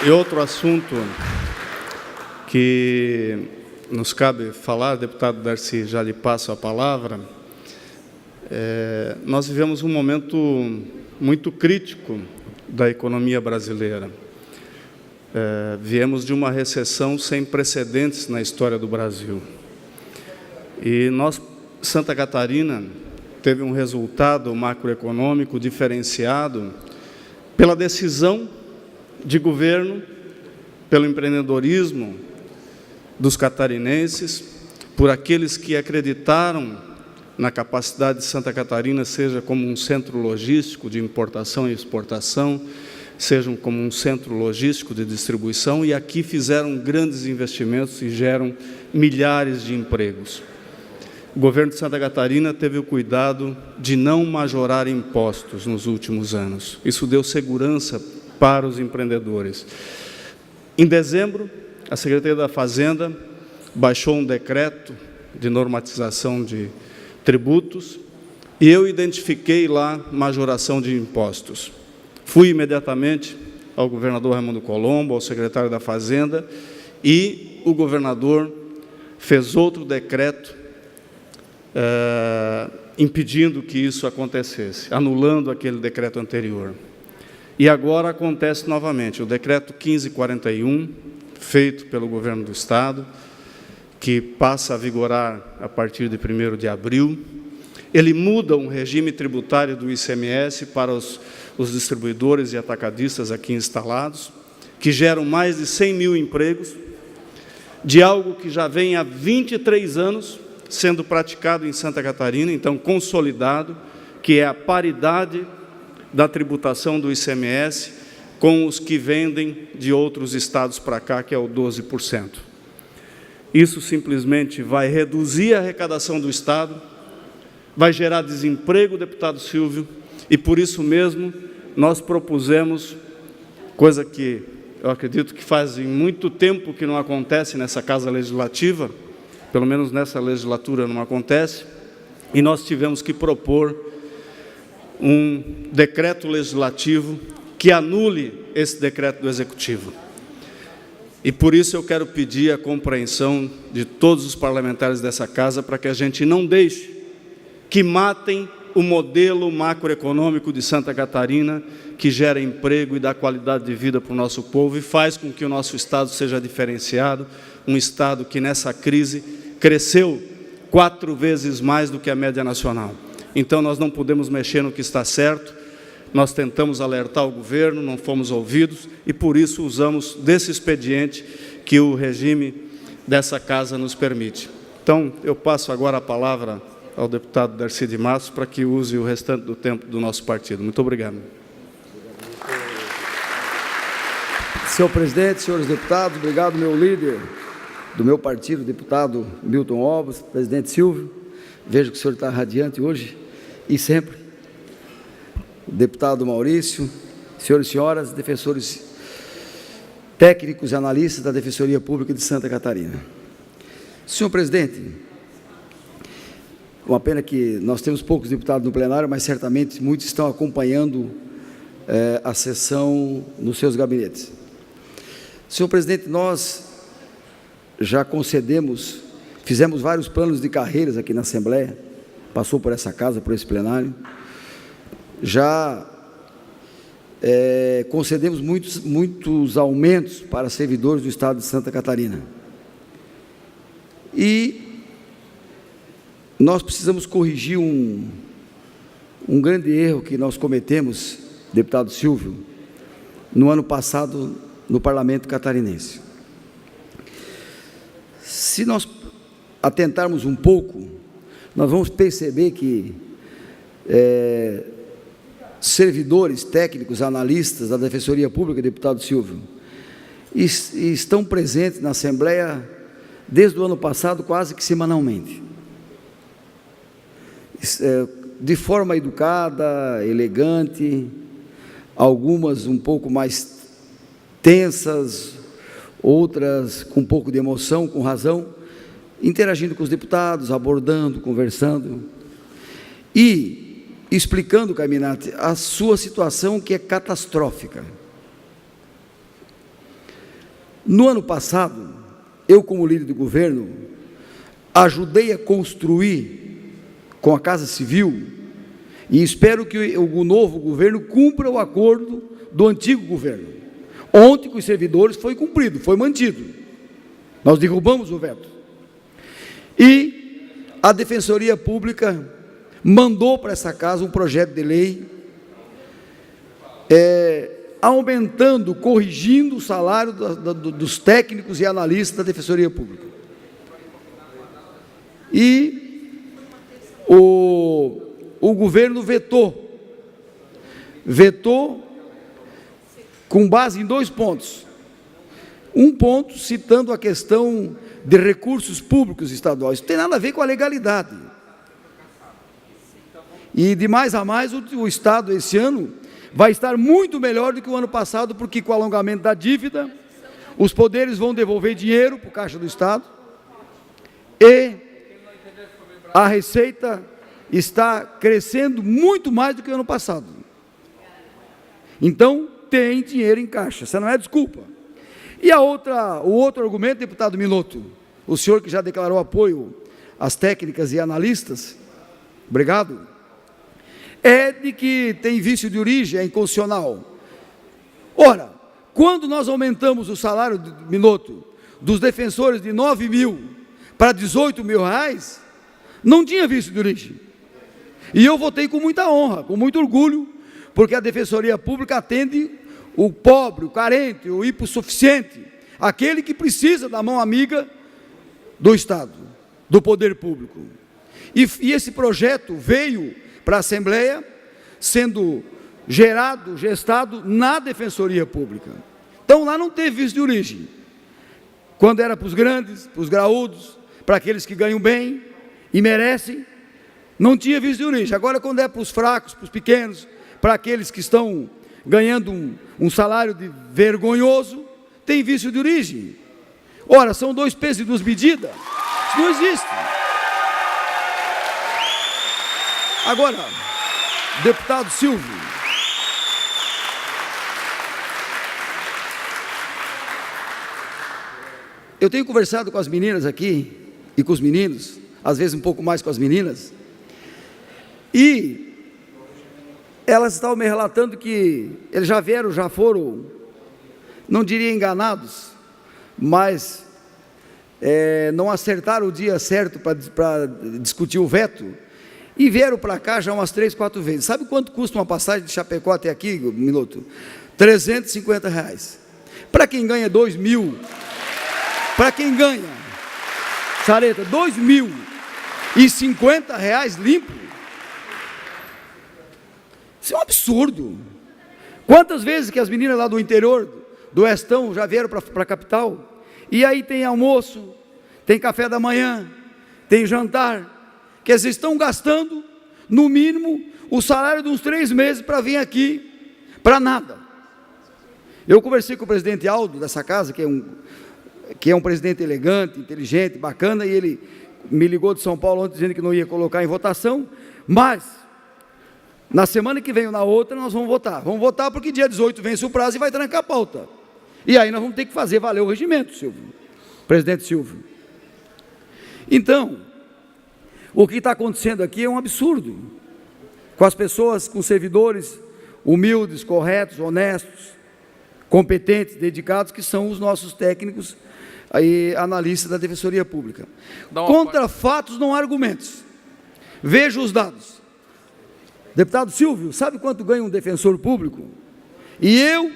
E outro assunto que nos cabe falar, deputado Darcy, já lhe passo a palavra. Nós vivemos um momento muito crítico da economia brasileira. Viemos de uma recessão sem precedentes na história do Brasil. E nós, Santa Catarina, teve um resultado macroeconômico diferenciado pela decisão de governo, pelo empreendedorismo dos catarinenses, por aqueles que acreditaram na capacidade de Santa Catarina, seja como um centro logístico de importação e exportação, sejam como um centro logístico de distribuição, e aqui fizeram grandes investimentos e geram milhares de empregos. O governo de Santa Catarina teve o cuidado de não majorar impostos nos últimos anos. Isso deu segurança para os empreendedores. Em dezembro, a Secretaria da Fazenda baixou um decreto de normatização de tributos e eu identifiquei lá majoração de impostos. Fui imediatamente ao governador Raimundo Colombo, ao secretário da Fazenda, e o governador fez outro decreto impedindo que isso acontecesse, anulando aquele decreto anterior. E agora acontece novamente, o decreto 1541, feito pelo governo do Estado, que passa a vigorar a partir de 1º de abril, ele muda um regime tributário do ICMS para os distribuidores e atacadistas aqui instalados, que geram mais de 100 mil empregos, de algo que já vem há 23 anos sendo praticado em Santa Catarina, então consolidado, que é a paridade da tributação do ICMS com os que vendem de outros estados para cá, que é o 12%. Isso simplesmente vai reduzir a arrecadação do Estado, vai gerar desemprego, deputado Silvio, e por isso mesmo nós propusemos, coisa que eu acredito que faz muito tempo que não acontece nessa Casa Legislativa, pelo menos nessa legislatura não acontece, e nós tivemos que propor um decreto legislativo que anule esse decreto do Executivo. E por isso eu quero pedir a compreensão de todos os parlamentares dessa casa para que a gente não deixe que matem o modelo macroeconômico de Santa Catarina, que gera emprego e dá qualidade de vida para o nosso povo e faz com que o nosso Estado seja diferenciado, um Estado que nessa crise cresceu 4 vezes mais do que a média nacional. Então nós não podemos mexer no que está certo, nós tentamos alertar o governo, não fomos ouvidos e por isso usamos desse expediente que o regime dessa casa nos permite. Então eu passo agora a palavra ao deputado Darcy de Matos para que use o restante do tempo do nosso partido. Muito obrigado. Senhor presidente, senhores deputados, obrigado, meu líder do meu partido, deputado Milton Ovos, presidente Silvio. Vejo que o senhor está radiante hoje e sempre. Deputado Maurício, senhores e senhoras, defensores técnicos e analistas da Defensoria Pública de Santa Catarina. Senhor presidente, uma pena que nós temos poucos deputados no plenário, mas certamente muitos estão acompanhando a sessão nos seus gabinetes. Senhor presidente, nós já concedemos, fizemos vários planos de carreiras aqui na Assembleia, passou por essa casa, por esse plenário, já concedemos muitos aumentos para servidores do Estado de Santa Catarina. E nós precisamos corrigir um grande erro que nós cometemos, deputado Silvio, no ano passado no Parlamento catarinense. Se nós atentarmos um pouco, nós vamos perceber que servidores técnicos, analistas da Defensoria Pública, deputado Silvio, estão presentes na Assembleia desde o ano passado quase que semanalmente. De forma educada, elegante, algumas um pouco mais tensas, outras com um pouco de emoção, com razão, interagindo com os deputados, abordando, conversando e explicando, Caminati, a sua situação que é catastrófica. No ano passado, eu como líder do governo, ajudei a construir com a Casa Civil e espero que o novo governo cumpra o acordo do antigo governo. Ontem, com os servidores, foi cumprido, foi mantido. Nós derrubamos o veto. E a Defensoria Pública mandou para essa casa um projeto de lei aumentando, corrigindo o salário dos técnicos e analistas da Defensoria Pública. E o governo vetou com base em 2 pontos. Um ponto citando a questão de recursos públicos estaduais. Isso não tem nada a ver com a legalidade. E de mais a mais, o Estado esse ano vai estar muito melhor do que o ano passado, porque com o alongamento da dívida, os poderes vão devolver dinheiro para o Caixa do Estado e a Receita está crescendo muito mais do que o ano passado. Então, tem dinheiro em caixa, essa não é desculpa. E o outro argumento, deputado Minotto, o senhor que já declarou apoio às técnicas e analistas, obrigado, é de que tem vício de origem, é inconstitucional. Ora, quando nós aumentamos o salário, Minotto, dos defensores de 9 mil para 18 mil reais, não tinha vício de origem. E eu votei com muita honra, com muito orgulho, porque a Defensoria Pública atende o pobre, o carente, o hipossuficiente, aquele que precisa da mão amiga do Estado, do poder público. E esse projeto veio para a Assembleia, sendo gestado na Defensoria Pública. Então lá não teve vício de origem. Quando era para os grandes, para os graúdos, para aqueles que ganham bem e merecem, não tinha vício de origem. Agora, quando é para os fracos, para os pequenos, para aqueles que estão ganhando um salário vergonhoso, tem vício de origem. Ora, são 2 pesos e 2 medidas. Isso não existe. Agora, deputado Silvio, eu tenho conversado com as meninas aqui, e com os meninos, às vezes um pouco mais com as meninas, e elas estavam me relatando que eles já foram, não diria enganados, mas não acertaram o dia certo para discutir o veto, e vieram para cá já umas 3, 4 vezes. Sabe quanto custa uma passagem de Chapecó até aqui, Minotto? R$350. Para quem ganha 2 mil, para quem ganha, Sareta, R$2.050 limpo, isso é um absurdo. Quantas vezes que as meninas lá do interior, do Oestão, já vieram para a capital, e aí tem almoço, tem café da manhã, tem jantar, que eles estão gastando, no mínimo, o salário de uns 3 meses para vir aqui, para nada. Eu conversei com o presidente Aldo dessa casa, que é um presidente elegante, inteligente, bacana, e ele me ligou de São Paulo ontem dizendo que não ia colocar em votação, mas na semana que vem ou na outra nós vamos votar. Vamos votar porque dia 18 vence o prazo e vai trancar a pauta. E aí nós vamos ter que fazer valer o regimento, Silvio, presidente Silvio. Então, o que está acontecendo aqui é um absurdo, com as pessoas, com servidores humildes, corretos, honestos, competentes, dedicados, que são os nossos técnicos e analistas da Defensoria Pública. Contra fatos, não há argumentos. Veja os dados. Deputado Silvio, sabe quanto ganha um defensor público? E eu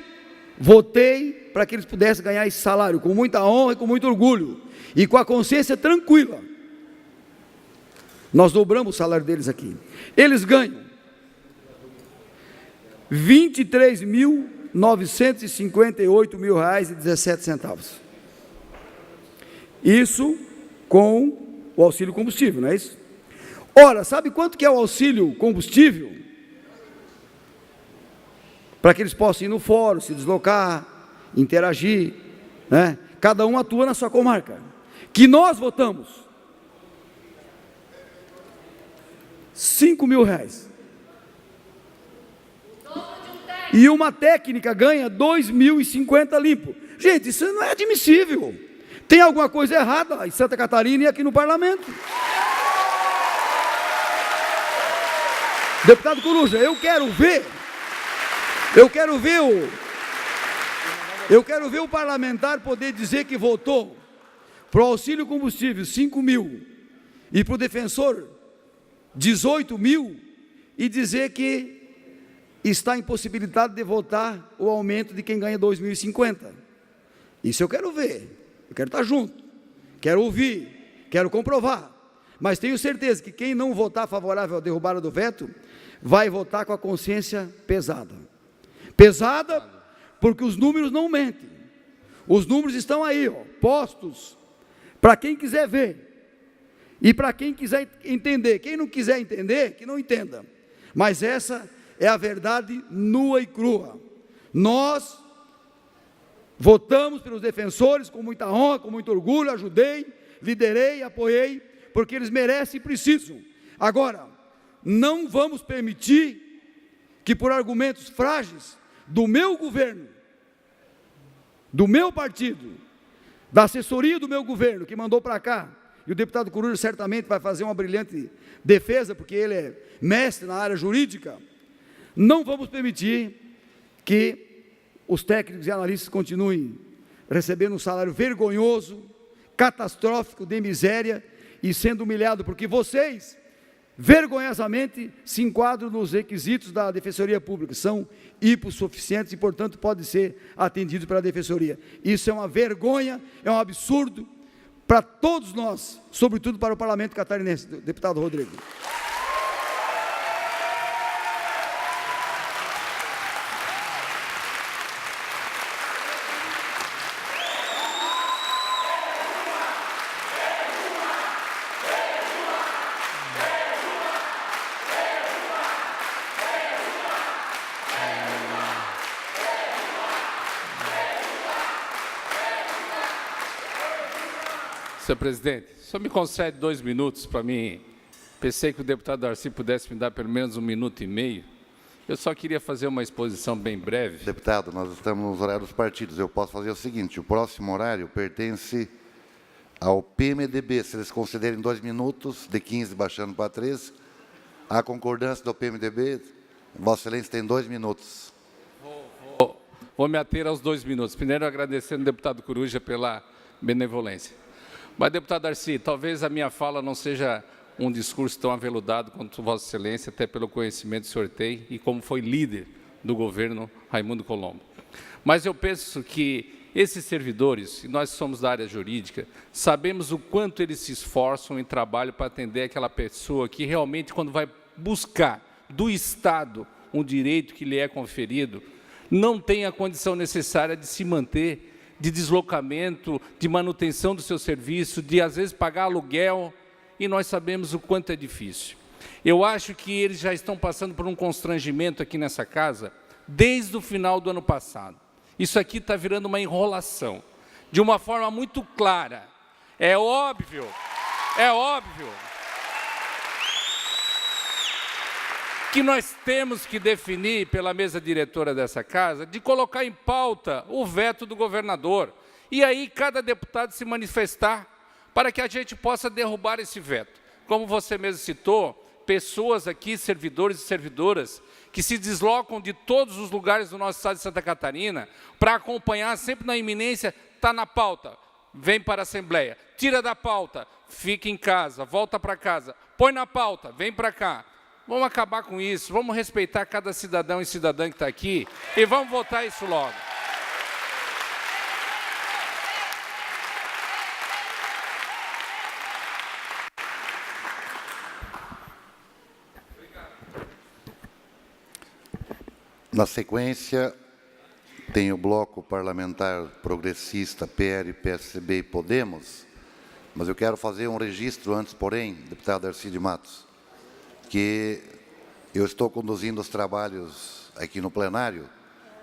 votei para que eles pudessem ganhar esse salário, com muita honra e com muito orgulho, e com a consciência tranquila. Nós dobramos o salário deles aqui. Eles ganham R$23.958,17. Isso com o auxílio combustível, não é isso? Ora, sabe quanto que é o auxílio combustível? Para que eles possam ir no fórum, se deslocar, interagir, né? Cada um atua na sua comarca. Que nós votamos R$5.000. E uma técnica ganha R$2.050 limpo. Gente, isso não é admissível. Tem alguma coisa errada em Santa Catarina e aqui no parlamento. Deputado Coruja, eu quero ver o parlamentar poder dizer que votou para o auxílio combustível 5 mil e para o defensor 18 mil e dizer que está impossibilitado de votar o aumento de quem ganha 2.050. Isso eu quero ver, eu quero estar junto, quero ouvir, quero comprovar, mas tenho certeza que quem não votar favorável à derrubada do veto, vai votar com a consciência pesada. Pesada porque os números não mentem, os números estão aí, postos, para quem quiser ver, e para quem quiser entender. Quem não quiser entender, que não entenda, mas essa é a verdade nua e crua. Nós votamos pelos defensores com muita honra, com muito orgulho, ajudei, liderei, apoiei, porque eles merecem e precisam. Agora, não vamos permitir que, por argumentos frágeis do meu governo, do meu partido, da assessoria do meu governo, que mandou para cá, e o deputado Coruja certamente vai fazer uma brilhante defesa, porque ele é mestre na área jurídica, não vamos permitir que os técnicos e analistas continuem recebendo um salário vergonhoso, catastrófico, de miséria, e sendo humilhado, porque vocês, vergonhosamente, se enquadram nos requisitos da Defensoria Pública, são hipossuficientes e, portanto, podem ser atendidos pela Defensoria. Isso é uma vergonha, é um absurdo para todos nós, sobretudo para o Parlamento catarinense, deputado Rodrigo. Senhor presidente, o senhor me concede 2 minutos para mim. Pensei que o deputado Darcy pudesse me dar pelo menos 1 minuto e meio. Eu só queria fazer uma exposição bem breve. Deputado, nós estamos nos horários dos partidos. Eu posso fazer o seguinte: o próximo horário pertence ao PMDB. Se eles considerem 2 minutos, de 15 baixando para 13, a concordância do PMDB, Vossa Excelência tem 2 minutos. Vou me ater aos 2 minutos. Primeiro, agradecendo ao deputado Coruja pela benevolência. Mas, deputado Darcy, talvez a minha fala não seja um discurso tão aveludado quanto Vossa Excelência, até pelo conhecimento que o senhor tem e como foi líder do governo Raimundo Colombo. Mas eu penso que esses servidores, e nós somos da área jurídica, sabemos o quanto eles se esforçam em trabalho para atender aquela pessoa que realmente, quando vai buscar do Estado um direito que lhe é conferido, não tem a condição necessária de se manter, de deslocamento, de manutenção do seu serviço, de, às vezes, pagar aluguel, e nós sabemos o quanto é difícil. Eu acho que eles já estão passando por um constrangimento aqui nessa casa desde o final do ano passado. Isso aqui está virando uma enrolação, de uma forma muito clara. É óbvio que nós temos que definir, pela mesa diretora dessa casa, de colocar em pauta o veto do governador. E aí cada deputado se manifestar para que a gente possa derrubar esse veto. Como você mesmo citou, pessoas aqui, servidores e servidoras, que se deslocam de todos os lugares do nosso estado de Santa Catarina para acompanhar sempre na iminência, está na pauta, vem para a Assembleia, tira da pauta, fica em casa, volta para casa, põe na pauta, vem para cá. Vamos acabar com isso, vamos respeitar cada cidadão e cidadã que está aqui e vamos votar isso logo. Na sequência, tem o bloco parlamentar progressista, PL, PSB e Podemos, mas eu quero fazer um registro antes, porém, deputado Darcy de Matos, que eu estou conduzindo os trabalhos aqui no plenário,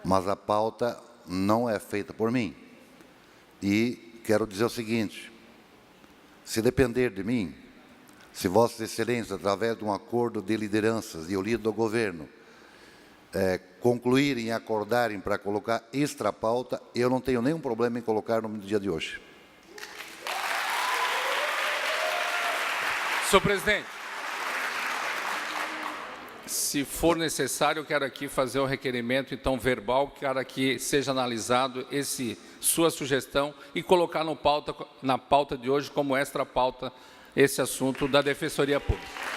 mas a pauta não é feita por mim. E quero dizer o seguinte: se depender de mim, se Vossas Excelências, através de um acordo de lideranças e o líder do governo, concluírem e acordarem para colocar extra pauta, eu não tenho nenhum problema em colocar no dia de hoje. Senhor presidente, se for necessário, eu quero aqui fazer um requerimento, então, verbal, quero que seja analisado sua sugestão e colocar na pauta de hoje, como extra pauta, esse assunto da Defensoria Pública.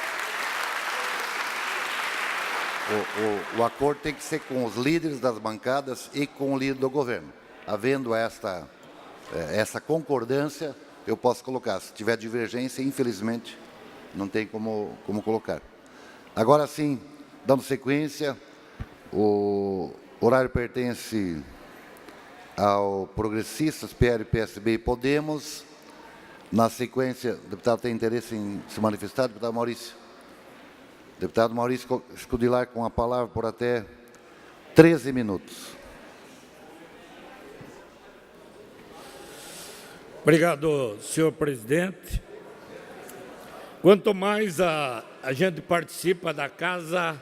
O acordo tem que ser com os líderes das bancadas e com o líder do governo. Havendo essa concordância, eu posso colocar. Se tiver divergência, infelizmente, não tem como colocar. Agora sim, dando sequência, o horário pertence ao Progressistas, PL, PSB e Podemos. Na sequência, o deputado tem interesse em se manifestar, deputado Maurício. Deputado Maurício Scudillar, com a palavra por até 13 minutos. Obrigado, senhor presidente. Quanto mais a gente participa da casa,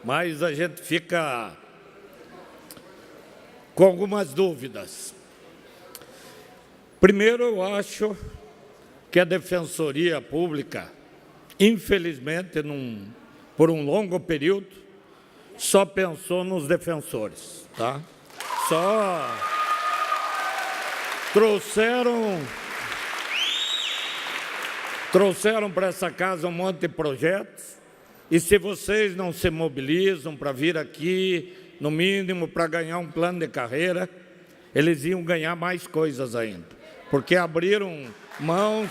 mais a gente fica com algumas dúvidas. Primeiro, eu acho que a Defensoria Pública, infelizmente, por um longo período, só pensou nos defensores, tá? Só trouxeram para essa casa um monte de projetos, e se vocês não se mobilizam para vir aqui, no mínimo para ganhar um plano de carreira, eles iam ganhar mais coisas ainda, porque abriram mãos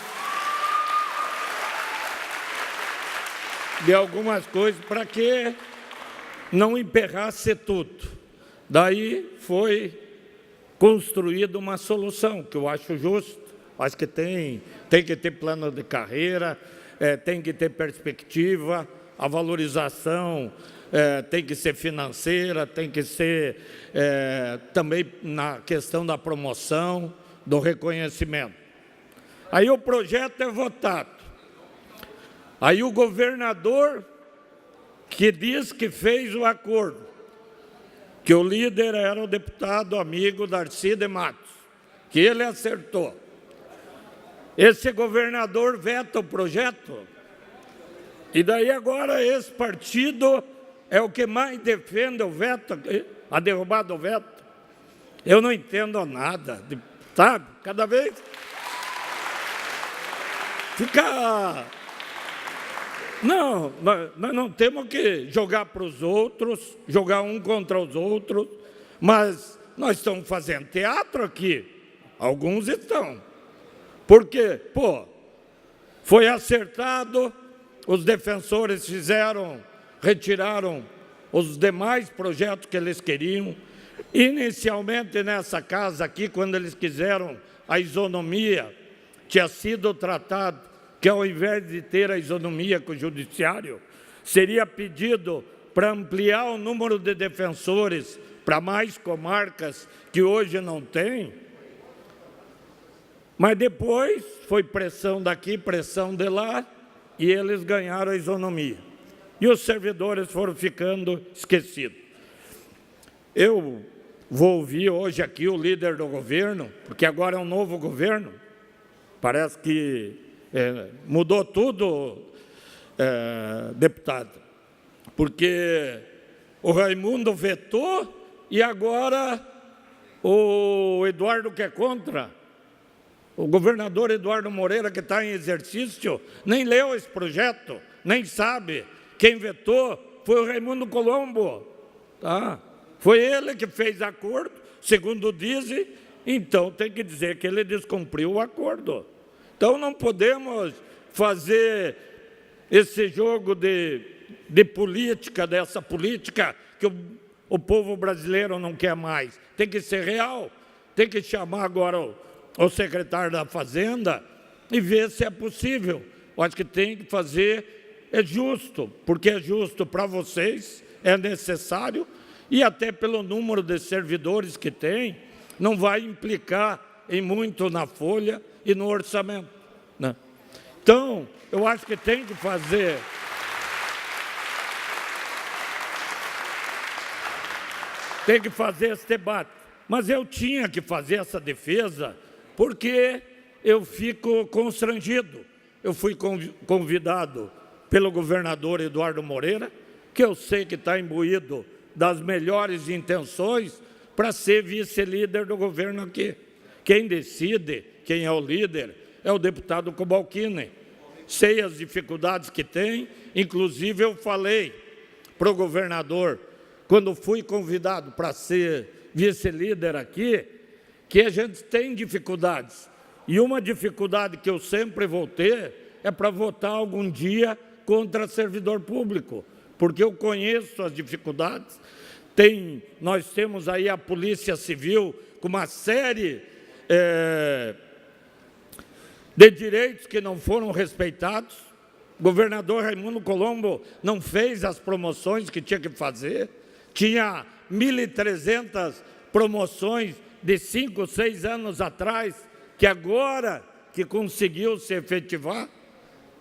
de algumas coisas para que não emperrasse tudo. Daí foi construída uma solução, que eu acho justo. Acho que tem que ter plano de carreira, tem que ter perspectiva, a valorização tem que ser financeira, tem que ser também na questão da promoção, do reconhecimento. Aí o projeto é votado. Aí o governador, que diz que fez o acordo, que o líder era o deputado amigo Darcy de Matos, que ele acertou. Esse governador veta o projeto, e daí agora esse partido é o que mais defende o veto, a derrubada do veto. Eu não entendo nada, sabe? Cada vez fica... Não, nós não temos que jogar para os outros, jogar um contra os outros, mas nós estamos fazendo teatro aqui. Alguns estão. Porque, foi acertado, os defensores retiraram os demais projetos que eles queriam. Inicialmente, nessa casa aqui, quando eles quiseram a isonomia, tinha sido tratado que, ao invés de ter a isonomia com o judiciário, seria pedido para ampliar o número de defensores para mais comarcas que hoje não tem. Mas depois foi pressão daqui, pressão de lá, e eles ganharam a isonomia. E os servidores foram ficando esquecidos. Eu vou ouvir hoje aqui o líder do governo, porque agora é um novo governo, parece que mudou tudo, deputado, porque o Raimundo vetou e agora o Eduardo que é contra. O governador Eduardo Moreira, que está em exercício, nem leu esse projeto, nem sabe. Quem vetou foi o Raimundo Colombo. Tá? Foi ele que fez acordo, segundo dizem, então tem que dizer que ele descumpriu o acordo. Então não podemos fazer esse jogo de política, dessa política que o povo brasileiro não quer mais. Tem que ser real, tem que chamar agora o secretário da Fazenda e ver se é possível. Eu acho que tem que fazer, é justo, porque é justo para vocês, é necessário, e até pelo número de servidores que tem, não vai implicar em muito na folha e no orçamento, né? Então, eu acho que tem que fazer... Tem que fazer esse debate. Mas eu tinha que fazer essa defesa porque eu fico constrangido. Eu fui convidado pelo governador Eduardo Moreira, que eu sei que está imbuído das melhores intenções para ser vice-líder do governo aqui. Quem decide quem é o líder é o deputado Cobalcini. Sei as dificuldades que tem, inclusive eu falei para o governador, quando fui convidado para ser vice-líder aqui, que a gente tem dificuldades. E uma dificuldade que eu sempre vou ter é para votar algum dia contra servidor público, porque eu conheço as dificuldades. Nós temos aí a Polícia Civil com uma série de direitos que não foram respeitados. O governador Raimundo Colombo não fez as promoções que tinha que fazer. Tinha 1.300 promoções de 5, 6 anos atrás, que agora que conseguiu se efetivar.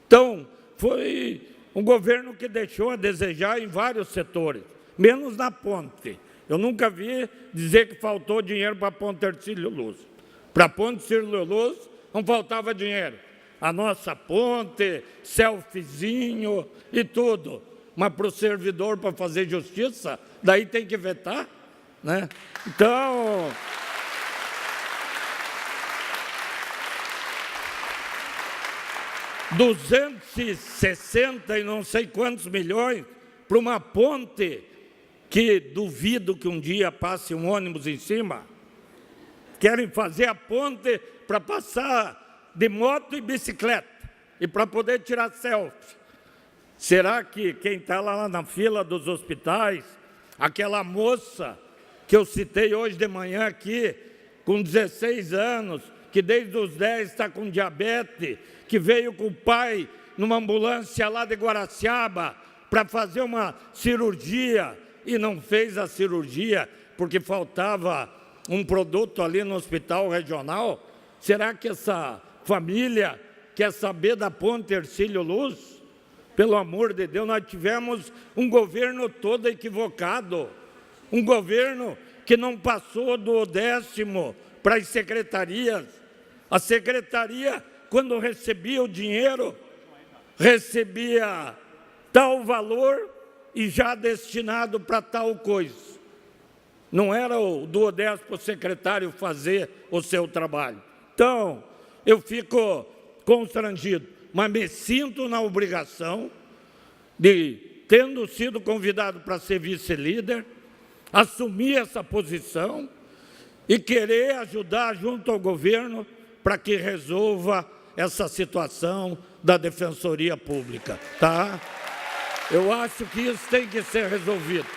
Então, foi um governo que deixou a desejar em vários setores, menos na ponte. Eu nunca vi dizer que faltou dinheiro para a ponte Hercílio Luz. Para a ponte Hercílio Luz não faltava dinheiro. A nossa ponte, selfiezinho e tudo. Mas para o servidor, para fazer justiça, daí tem que vetar, né? Então, R$260 e não sei quantos milhões para uma ponte que duvido que um dia passe um ônibus em cima. Querem fazer a ponte para passar de moto e bicicleta e para poder tirar selfie. Será que quem está lá na fila dos hospitais, aquela moça que eu citei hoje de manhã aqui, com 16 anos, que desde os 10 está com diabetes, que veio com o pai numa ambulância lá de Guaraciaba para fazer uma cirurgia e não fez a cirurgia porque faltava um produto ali no hospital regional? Será que essa família quer saber da ponte Hercílio Luz? Pelo amor de Deus, nós tivemos um governo todo equivocado, um governo que não passou do 10º para as secretarias. A secretaria, quando recebia o dinheiro, recebia tal valor e já destinado para tal coisa. Não era o do 10º secretário fazer o seu trabalho. Então, eu fico constrangido, mas me sinto na obrigação de, tendo sido convidado para ser vice-líder, assumir essa posição e querer ajudar junto ao governo para que resolva essa situação da Defensoria Pública, tá? Eu acho que isso tem que ser resolvido.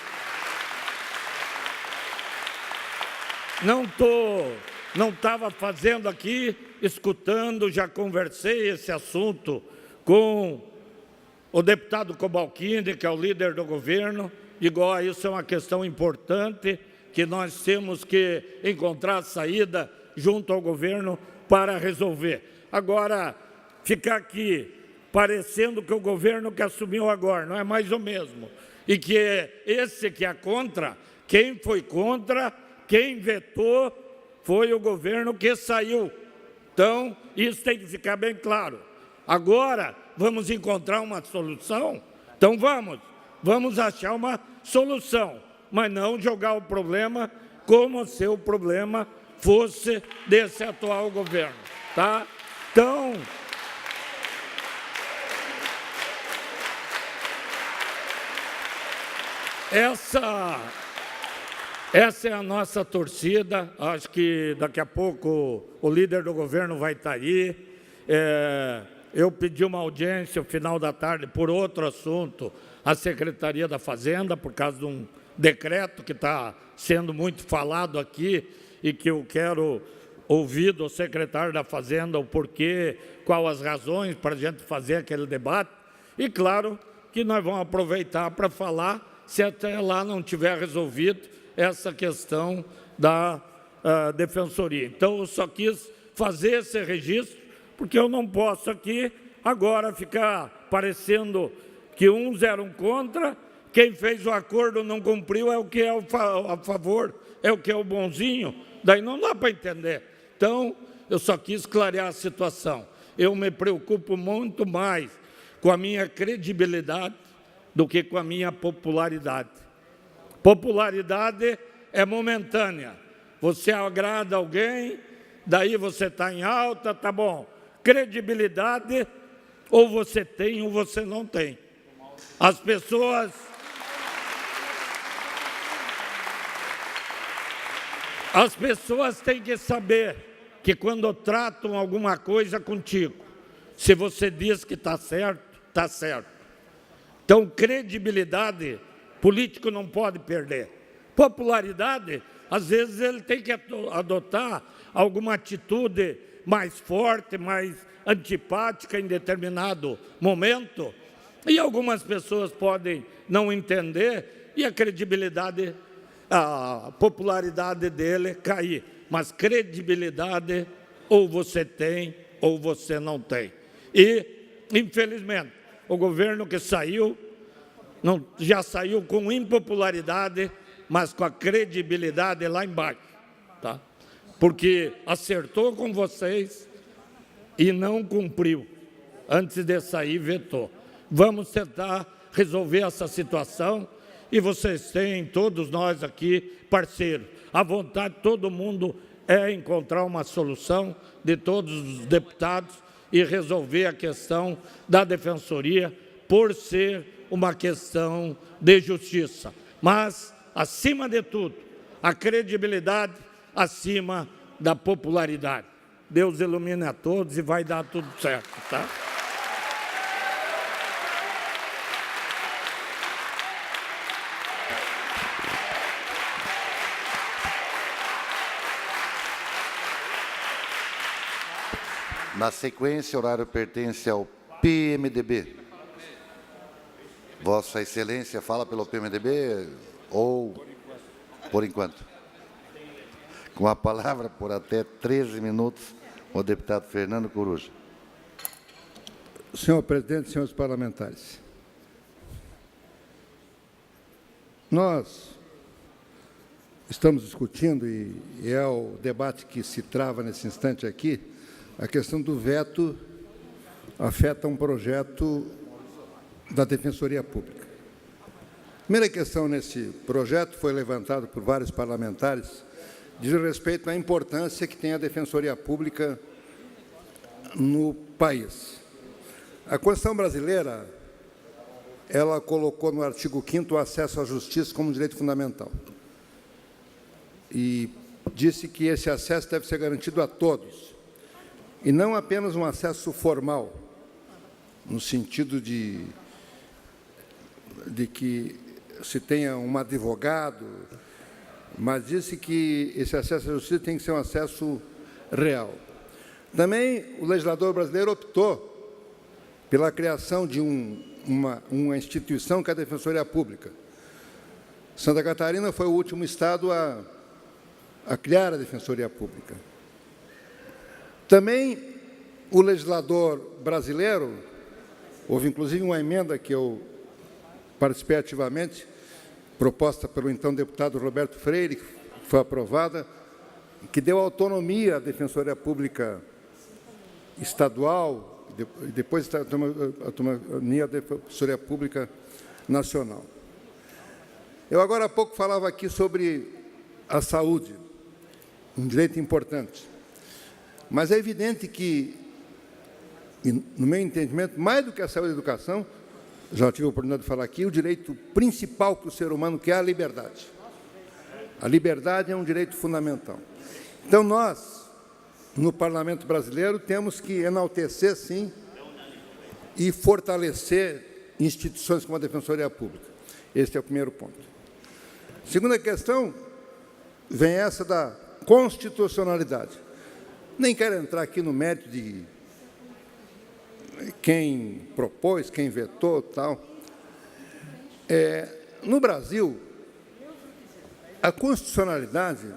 Não estava fazendo aqui, escutando, já conversei esse assunto com o deputado Cobalcini, que é o líder do governo. Digo, isso é uma questão importante, que nós temos que encontrar saída junto ao governo para resolver. Agora, ficar aqui parecendo que o governo que assumiu agora não é mais o mesmo, e que esse que é contra, quem foi contra, quem vetou, foi o governo que saiu. Então, isso tem que ficar bem claro. Agora, vamos encontrar uma solução? Então, vamos achar uma solução, mas não jogar o problema como se o problema fosse desse atual governo, tá? Então, essa é a nossa torcida. Acho que daqui a pouco o líder do governo vai estar aí. Eu pedi uma audiência no final da tarde por outro assunto à Secretaria da Fazenda, por causa de um decreto que está sendo muito falado aqui e que eu quero ouvir do secretário da Fazenda o porquê, quais as razões para a gente fazer aquele debate. E, claro, que nós vamos aproveitar para falar, se até lá não tiver resolvido, essa questão da Defensoria. Então, eu só quis fazer esse registro, porque eu não posso aqui agora ficar parecendo que uns eram contra, quem fez o acordo não cumpriu, é o que é a favor, é o que é o bonzinho, daí não dá para entender. Então, eu só quis clarear a situação. Eu me preocupo muito mais com a minha credibilidade do que com a minha popularidade. Popularidade é momentânea. Você agrada alguém, daí você está em alta, tá bom. Credibilidade, ou você tem ou você não tem. As pessoas têm que saber que quando tratam alguma coisa contigo, se você diz que está certo, está certo. Então, credibilidade, político não pode perder. Popularidade, às vezes ele tem que adotar alguma atitude mais forte, mais antipática em determinado momento, e algumas pessoas podem não entender e a credibilidade, a popularidade dele cair. Mas credibilidade ou você tem ou você não tem. E, infelizmente, o governo que saiu já saiu com impopularidade, mas com a credibilidade lá embaixo, tá? Porque acertou com vocês e não cumpriu. Antes de sair, vetou. Vamos tentar resolver essa situação e vocês têm, todos nós aqui, parceiros. A vontade de todo mundo é encontrar uma solução de todos os deputados e resolver a questão da Defensoria por ser uma questão de justiça. Mas, acima de tudo, a credibilidade acima da popularidade. Deus ilumine a todos e vai dar tudo certo, tá? Na sequência, o horário pertence ao PMDB. Vossa Excelência fala pelo PMDB ou por enquanto? Com a palavra, por até 13 minutos, o deputado Fernando Coruja. Senhor presidente, senhores parlamentares, nós estamos discutindo, e é o debate que se trava nesse instante aqui, a questão do veto afeta um projeto da Defensoria Pública. A primeira questão nesse projeto foi levantada por vários parlamentares, diz respeito à importância que tem a Defensoria Pública no país. A Constituição brasileira, ela colocou no artigo 5º o acesso à justiça como direito fundamental. E disse que esse acesso deve ser garantido a todos, e não apenas um acesso formal, no sentido de que se tenha um advogado, mas disse que esse acesso à justiça tem que ser um acesso real. Também o legislador brasileiro optou pela criação de uma instituição que é a Defensoria Pública. Santa Catarina foi o último estado a criar a Defensoria Pública. Também o legislador brasileiro, houve inclusive uma emenda que eu participei ativamente, proposta pelo então deputado Roberto Freire, que foi aprovada, que deu autonomia à Defensoria Pública estadual, e depois a autonomia à Defensoria Pública nacional. Eu agora há pouco falava aqui sobre a saúde, um direito importante. Mas é evidente que, no meu entendimento, mais do que a saúde e a educação, já tive a oportunidade de falar aqui, o direito principal que o ser humano quer é a liberdade. A liberdade é um direito fundamental. Então, nós, no Parlamento brasileiro, temos que enaltecer, sim, e fortalecer instituições como a Defensoria Pública. Este é o primeiro ponto. Segunda questão, vem essa da constitucionalidade. Nem quero entrar aqui no mérito de quem propôs, quem vetou, tal. No Brasil, a constitucionalidade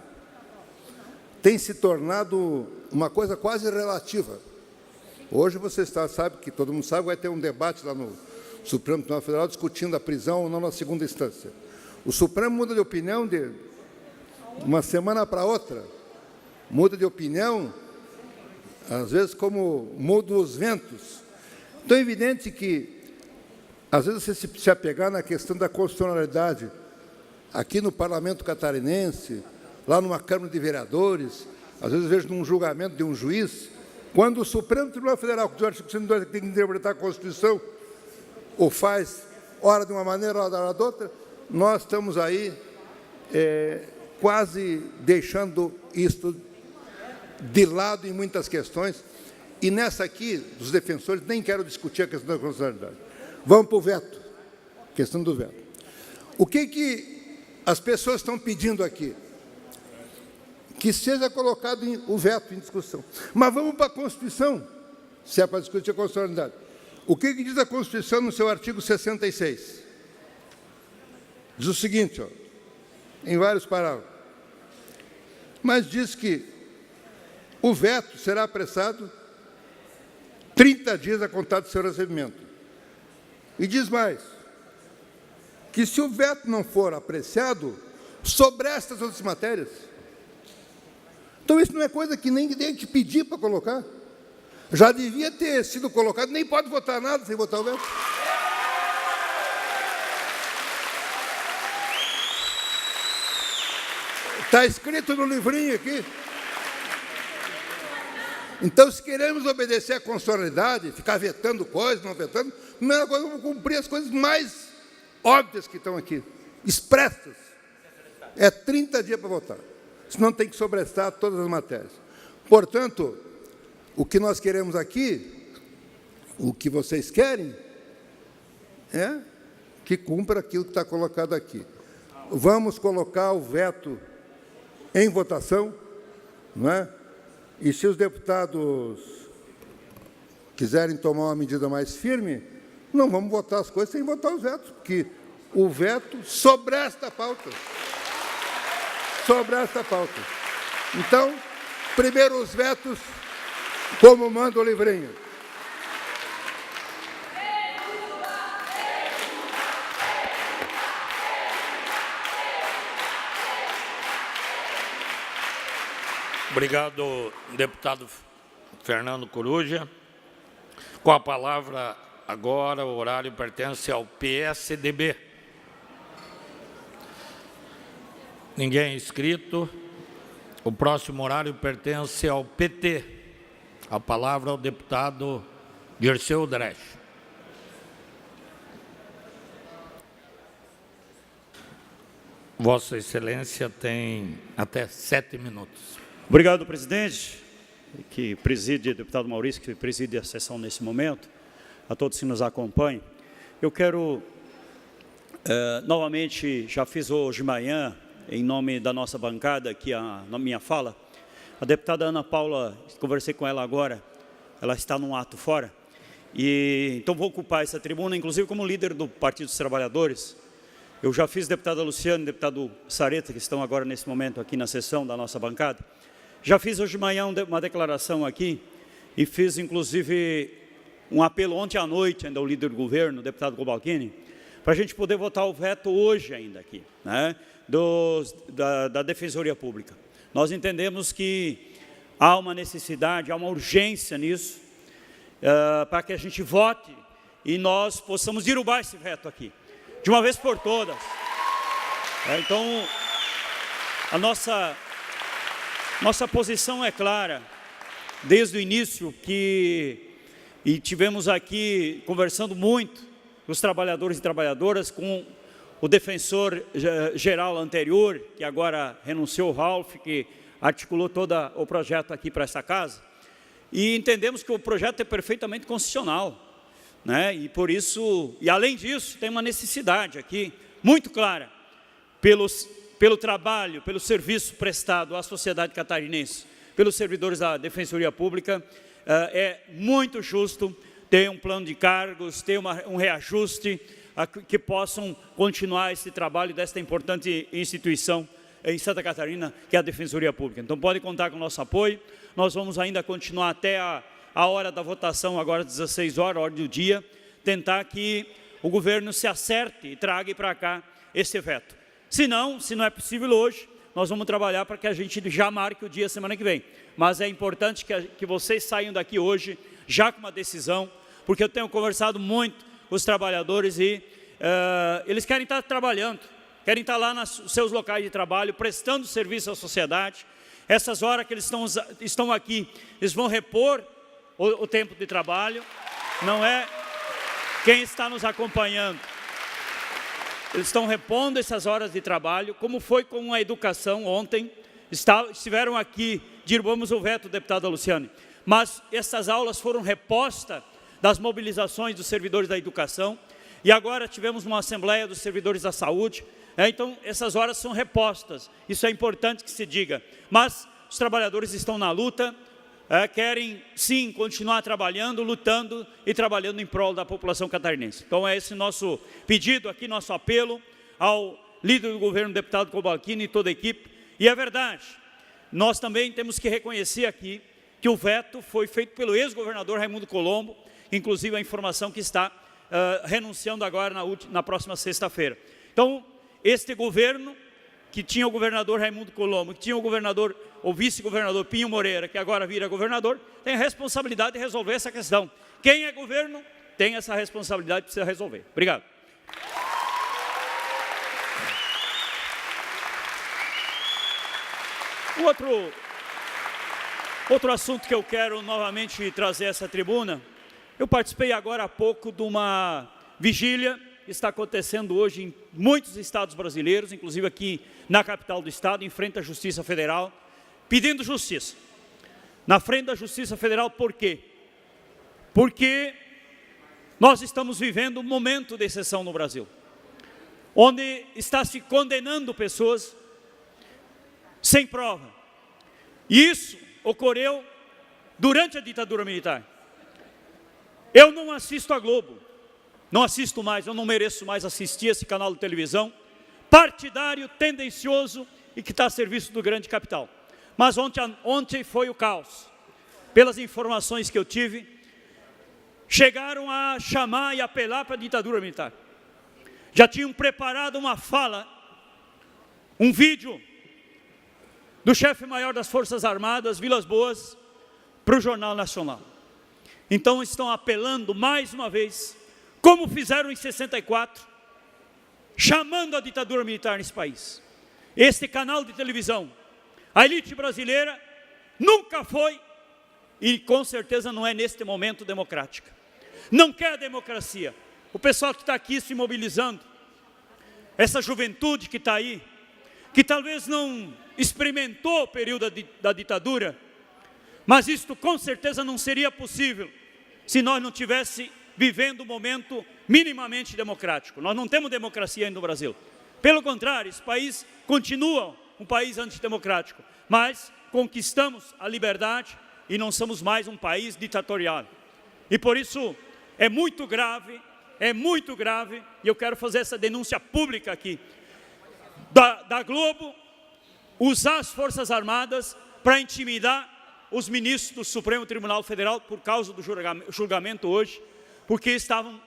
tem se tornado uma coisa quase relativa. Hoje você sabe que todo mundo sabe, vai ter um debate lá no Supremo Tribunal Federal discutindo a prisão ou não na segunda instância. O Supremo muda de opinião de uma semana para outra, muda de opinião, às vezes como mudam os ventos. Então é evidente que, às vezes, você se apegar na questão da constitucionalidade, aqui no Parlamento catarinense, lá numa Câmara de Vereadores, às vezes vejo num julgamento de um juiz, quando o Supremo Tribunal Federal, que o artigo 102 tem que interpretar a Constituição, ou faz, ora de uma maneira, ora de outra, nós estamos aí quase deixando isto de lado em muitas questões, e nessa aqui, dos defensores, nem quero discutir a questão da constitucionalidade. Vamos para o veto, questão do veto. O que as pessoas estão pedindo aqui? Que seja colocado o veto em discussão. Mas vamos para a Constituição, se é para discutir a constitucionalidade. O que diz a Constituição no seu artigo 66? Diz o seguinte, em vários parágrafos. Mas diz que o veto será apressado 30 dias a contar do seu recebimento. E diz mais, que se o veto não for apreciado sobre estas outras matérias, então isso não é coisa que nem tem que pedir para colocar. Já devia ter sido colocado, nem pode votar nada sem votar o veto. Está escrito no livrinho aqui. Então, se queremos obedecer à constitucionalidade, ficar vetando coisas, não vetando, a primeira coisa, vamos cumprir as coisas mais óbvias que estão aqui, expressas. É 30 dias para votar. Senão tem que sobrestar todas as matérias. Portanto, o que nós queremos aqui, o que vocês querem, é que cumpra aquilo que está colocado aqui. Vamos colocar o veto em votação, não é? E se os deputados quiserem tomar uma medida mais firme, não vamos votar as coisas sem votar os vetos, porque o veto sobresta a pauta. Sobresta a pauta. Então, primeiro os vetos, como manda o livrinho. Obrigado, deputado Fernando Coruja. Com a palavra agora, o horário pertence ao PSDB. Ninguém inscrito. O próximo horário pertence ao PT. A palavra ao deputado Dirceu Dresch. Vossa Excelência tem até 7 minutos. Obrigado, presidente, que preside, deputado Maurício, que preside a sessão nesse momento, a todos que nos acompanham. Eu quero, novamente, já fiz hoje de manhã, em nome da nossa bancada, aqui na minha fala, a deputada Ana Paula, conversei com ela agora, ela está num ato fora, e então vou ocupar essa tribuna, inclusive como líder do Partido dos Trabalhadores. Eu já fiz deputada Luciano e deputado Sareta, que estão agora nesse momento aqui na sessão da nossa bancada. Já fiz hoje de manhã uma declaração aqui e fiz, inclusive, um apelo ontem à noite, ainda ao líder do governo, o deputado Cobalcini, para a gente poder votar o veto hoje ainda aqui, né, da Defensoria Pública. Nós entendemos que há uma necessidade, há uma urgência nisso, para que a gente vote e nós possamos derrubar esse veto aqui, de uma vez por todas. Então, a nossa posição é clara, desde o início, e tivemos aqui conversando muito com os trabalhadores e trabalhadoras, com o defensor geral anterior, que agora renunciou, o Ralph, que articulou todo o projeto aqui para essa casa, e entendemos que o projeto é perfeitamente constitucional, né? E por isso, e além disso, tem uma necessidade aqui, muito clara, pelo trabalho, pelo serviço prestado à sociedade catarinense, pelos servidores da Defensoria Pública, é muito justo ter um plano de cargos, ter um reajuste, que possam continuar esse trabalho desta importante instituição em Santa Catarina, que é a Defensoria Pública. Então, pode contar com o nosso apoio. Nós vamos ainda continuar até a hora da votação, agora às 16 horas, a hora do dia, tentar que o governo se acerte e traga para cá esse veto. Se não é possível hoje, nós vamos trabalhar para que a gente já marque o dia semana que vem. Mas é importante que vocês saiam daqui hoje já com uma decisão, porque eu tenho conversado muito com os trabalhadores e eles querem estar trabalhando, querem estar lá nos seus locais de trabalho, prestando serviço à sociedade. Essas horas que eles estão aqui, eles vão repor o tempo de trabalho, não é quem está nos acompanhando. Eles estão repondo essas horas de trabalho, como foi com a educação ontem. Estiveram aqui, derrubamos o veto, deputada Luciane, mas essas aulas foram repostas das mobilizações dos servidores da educação, e agora tivemos uma assembleia dos servidores da saúde, então essas horas são repostas, isso é importante que se diga, mas os trabalhadores estão na luta, querem sim continuar trabalhando, lutando e trabalhando em prol da população catarinense. Então é esse nosso pedido aqui, nosso apelo ao líder do governo, deputado Cobalcini e toda a equipe. E é verdade, nós também temos que reconhecer aqui que o veto foi feito pelo ex-governador Raimundo Colombo, inclusive a informação que está renunciando agora na próxima sexta-feira. Então, este governo, que tinha o governador Raimundo Colombo, que tinha o vice-governador Pinho Moreira, que agora vira governador, tem a responsabilidade de resolver essa questão. Quem é governo tem essa responsabilidade, precisa resolver. Obrigado. Outro assunto que eu quero novamente trazer a essa tribuna, eu participei agora há pouco de uma vigília que está acontecendo hoje em muitos estados brasileiros, inclusive aqui na capital do estado, em frente à Justiça Federal, pedindo justiça. Na frente da Justiça Federal, por quê? Porque nós estamos vivendo um momento de exceção no Brasil, onde está se condenando pessoas sem prova. E isso ocorreu durante a ditadura militar. Eu não assisto a Globo, não assisto mais, eu não mereço mais assistir esse canal de televisão partidário, tendencioso e que está a serviço do grande capital. Mas ontem foi o caos. Pelas informações que eu tive, chegaram a chamar e apelar para a ditadura militar. Já tinham preparado uma fala, um vídeo do chefe-maior das Forças Armadas, Vilas Boas, para o Jornal Nacional. Então estão apelando mais uma vez, como fizeram em 64, chamando a ditadura militar nesse país. Este canal de televisão, a elite brasileira, nunca foi, e com certeza não é neste momento democrática. Não quer democracia. O pessoal que está aqui se mobilizando, essa juventude que está aí, que talvez não experimentou o período da ditadura, mas isto com certeza não seria possível se nós não estivéssemos vivendo um momento minimamente democrático. Nós não temos democracia ainda no Brasil. Pelo contrário, esse país continua um país antidemocrático, mas conquistamos a liberdade e não somos mais um país ditatorial. E por isso é muito grave, e eu quero fazer essa denúncia pública aqui, da Globo usar as Forças Armadas para intimidar os ministros do Supremo Tribunal Federal por causa do julgamento hoje, porque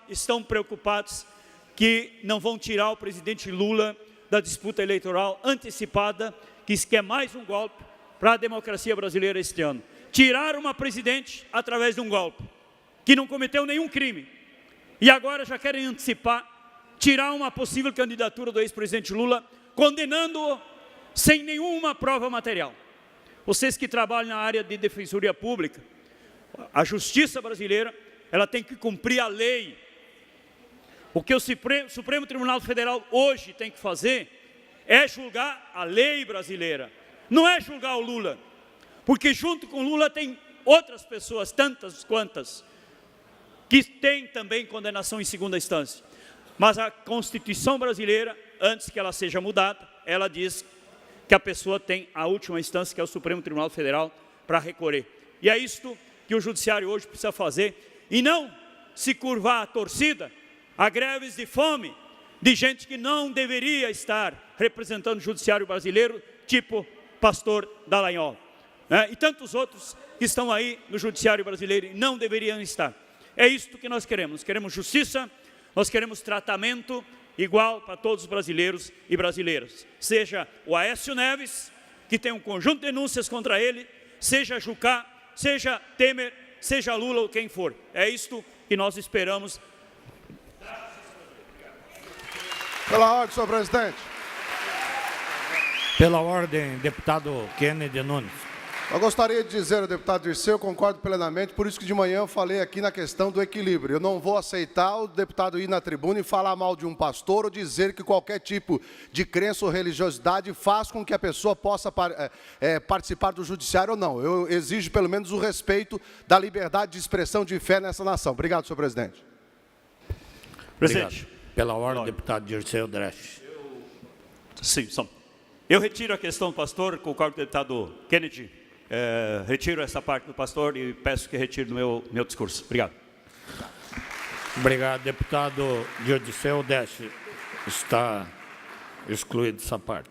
estão preocupados que não vão tirar o presidente Lula da disputa eleitoral antecipada, que isso quer mais um golpe para a democracia brasileira este ano. Tiraram uma presidente através de um golpe, que não cometeu nenhum crime, e agora já querem antecipar, tirar uma possível candidatura do ex-presidente Lula, condenando-o sem nenhuma prova material. Vocês que trabalham na área de defensoria pública, a justiça brasileira, ela tem que cumprir a lei. O que o Supremo Tribunal Federal hoje tem que fazer é julgar a lei brasileira, não é julgar o Lula, porque junto com o Lula tem outras pessoas, tantas quantas, que têm também condenação em segunda instância. Mas a Constituição brasileira, antes que ela seja mudada, ela diz que a pessoa tem a última instância, que é o Supremo Tribunal Federal, para recorrer. E é isto que o Judiciário hoje precisa fazer, e não se curvar a torcida a greves de fome de gente que não deveria estar representando o Judiciário brasileiro, tipo pastor Dallagnol, né? E tantos outros que estão aí no Judiciário brasileiro e não deveriam estar. É isto que nós queremos justiça, nós queremos tratamento igual para todos os brasileiros e brasileiras. Seja o Aécio Neves, que tem um conjunto de denúncias contra ele, seja Jucá, seja Temer, seja Lula ou quem for. É isto que nós esperamos. Pela ordem, senhor presidente. Pela ordem, deputado Kennedy Nunes. Eu gostaria de dizer ao deputado Dirceu, eu concordo plenamente, por isso que de manhã eu falei aqui na questão do equilíbrio. Eu não vou aceitar o deputado ir na tribuna e falar mal de um pastor ou dizer que qualquer tipo de crença ou religiosidade faz com que a pessoa possa participar do judiciário ou não. Eu exijo pelo menos o respeito da liberdade de expressão de fé nessa nação. Obrigado, senhor presidente. Presidente. Obrigado. Pela ordem, deputado Dirceu Dresch. Sim, eu retiro a questão do pastor, concordo com o deputado Kennedy. Retiro essa parte do pastor e peço que retire do meu discurso. Obrigado. Obrigado, deputado Dirceu Dresch. Está excluído essa parte.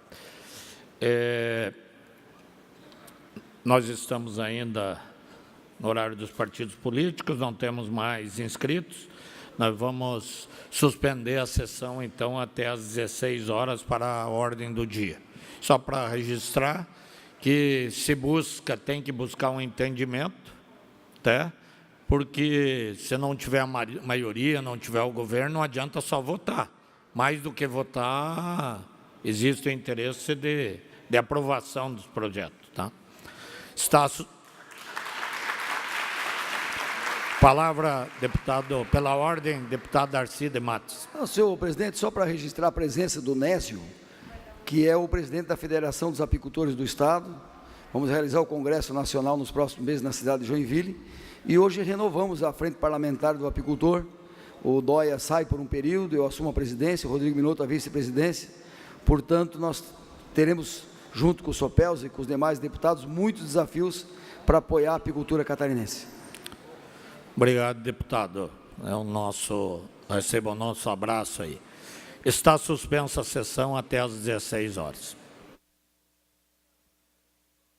Nós estamos ainda no horário dos partidos políticos, não temos mais inscritos. nós vamos suspender a sessão, então, até às 16 horas para a ordem do dia. Só para registrar que tem que buscar um entendimento, tá? Porque se não tiver a maioria, não tiver o governo, não adianta só votar. Mais do que votar, existe o interesse de aprovação dos projetos. Tá? Palavra, deputado, pela ordem, deputado Darcy de Matos. Não, senhor presidente, só para registrar a presença do Nésio, que é o presidente da Federação dos Apicultores do Estado. Vamos realizar o Congresso Nacional nos próximos meses na cidade de Joinville. E hoje renovamos a Frente Parlamentar do Apicultor. O Dóia sai por um período, eu assumo a presidência, o Rodrigo Minotto a vice-presidência. Portanto, nós teremos, junto com o Sopelza e com os demais deputados, muitos desafios para apoiar a apicultura catarinense. Obrigado, deputado. Receba o nosso abraço aí. Está suspensa a sessão até às 16 horas.